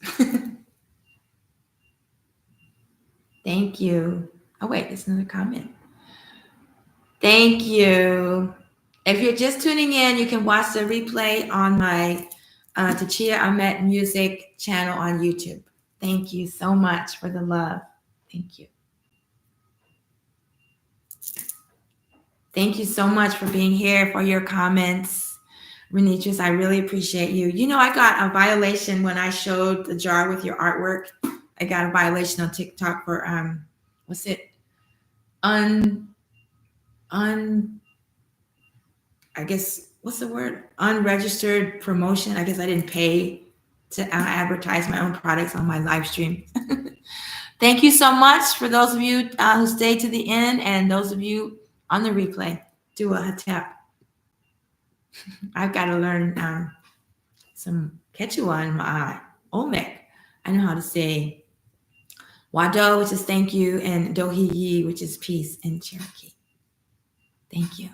Thank you. Oh, wait, there's another comment. Thank you. If you're just tuning in, you can watch the replay on my Tachia Ahmet Music channel on YouTube. Thank you so much for the love. Thank you. Thank you so much for being here, for your comments. Renitris, I really appreciate you. You know, I got a violation when I showed the jar with your artwork. I got a violation on TikTok for what's it? I guess, what's the word? Unregistered promotion. I guess I didn't pay to advertise my own products on my live stream. Thank you so much for those of you who stayed to the end, and those of you on the replay. Do a Hotep. I've got to learn some Quechua and Olmec. I know how to say WADO, which is thank you, and DOHIYI, which is peace in Cherokee. Thank you.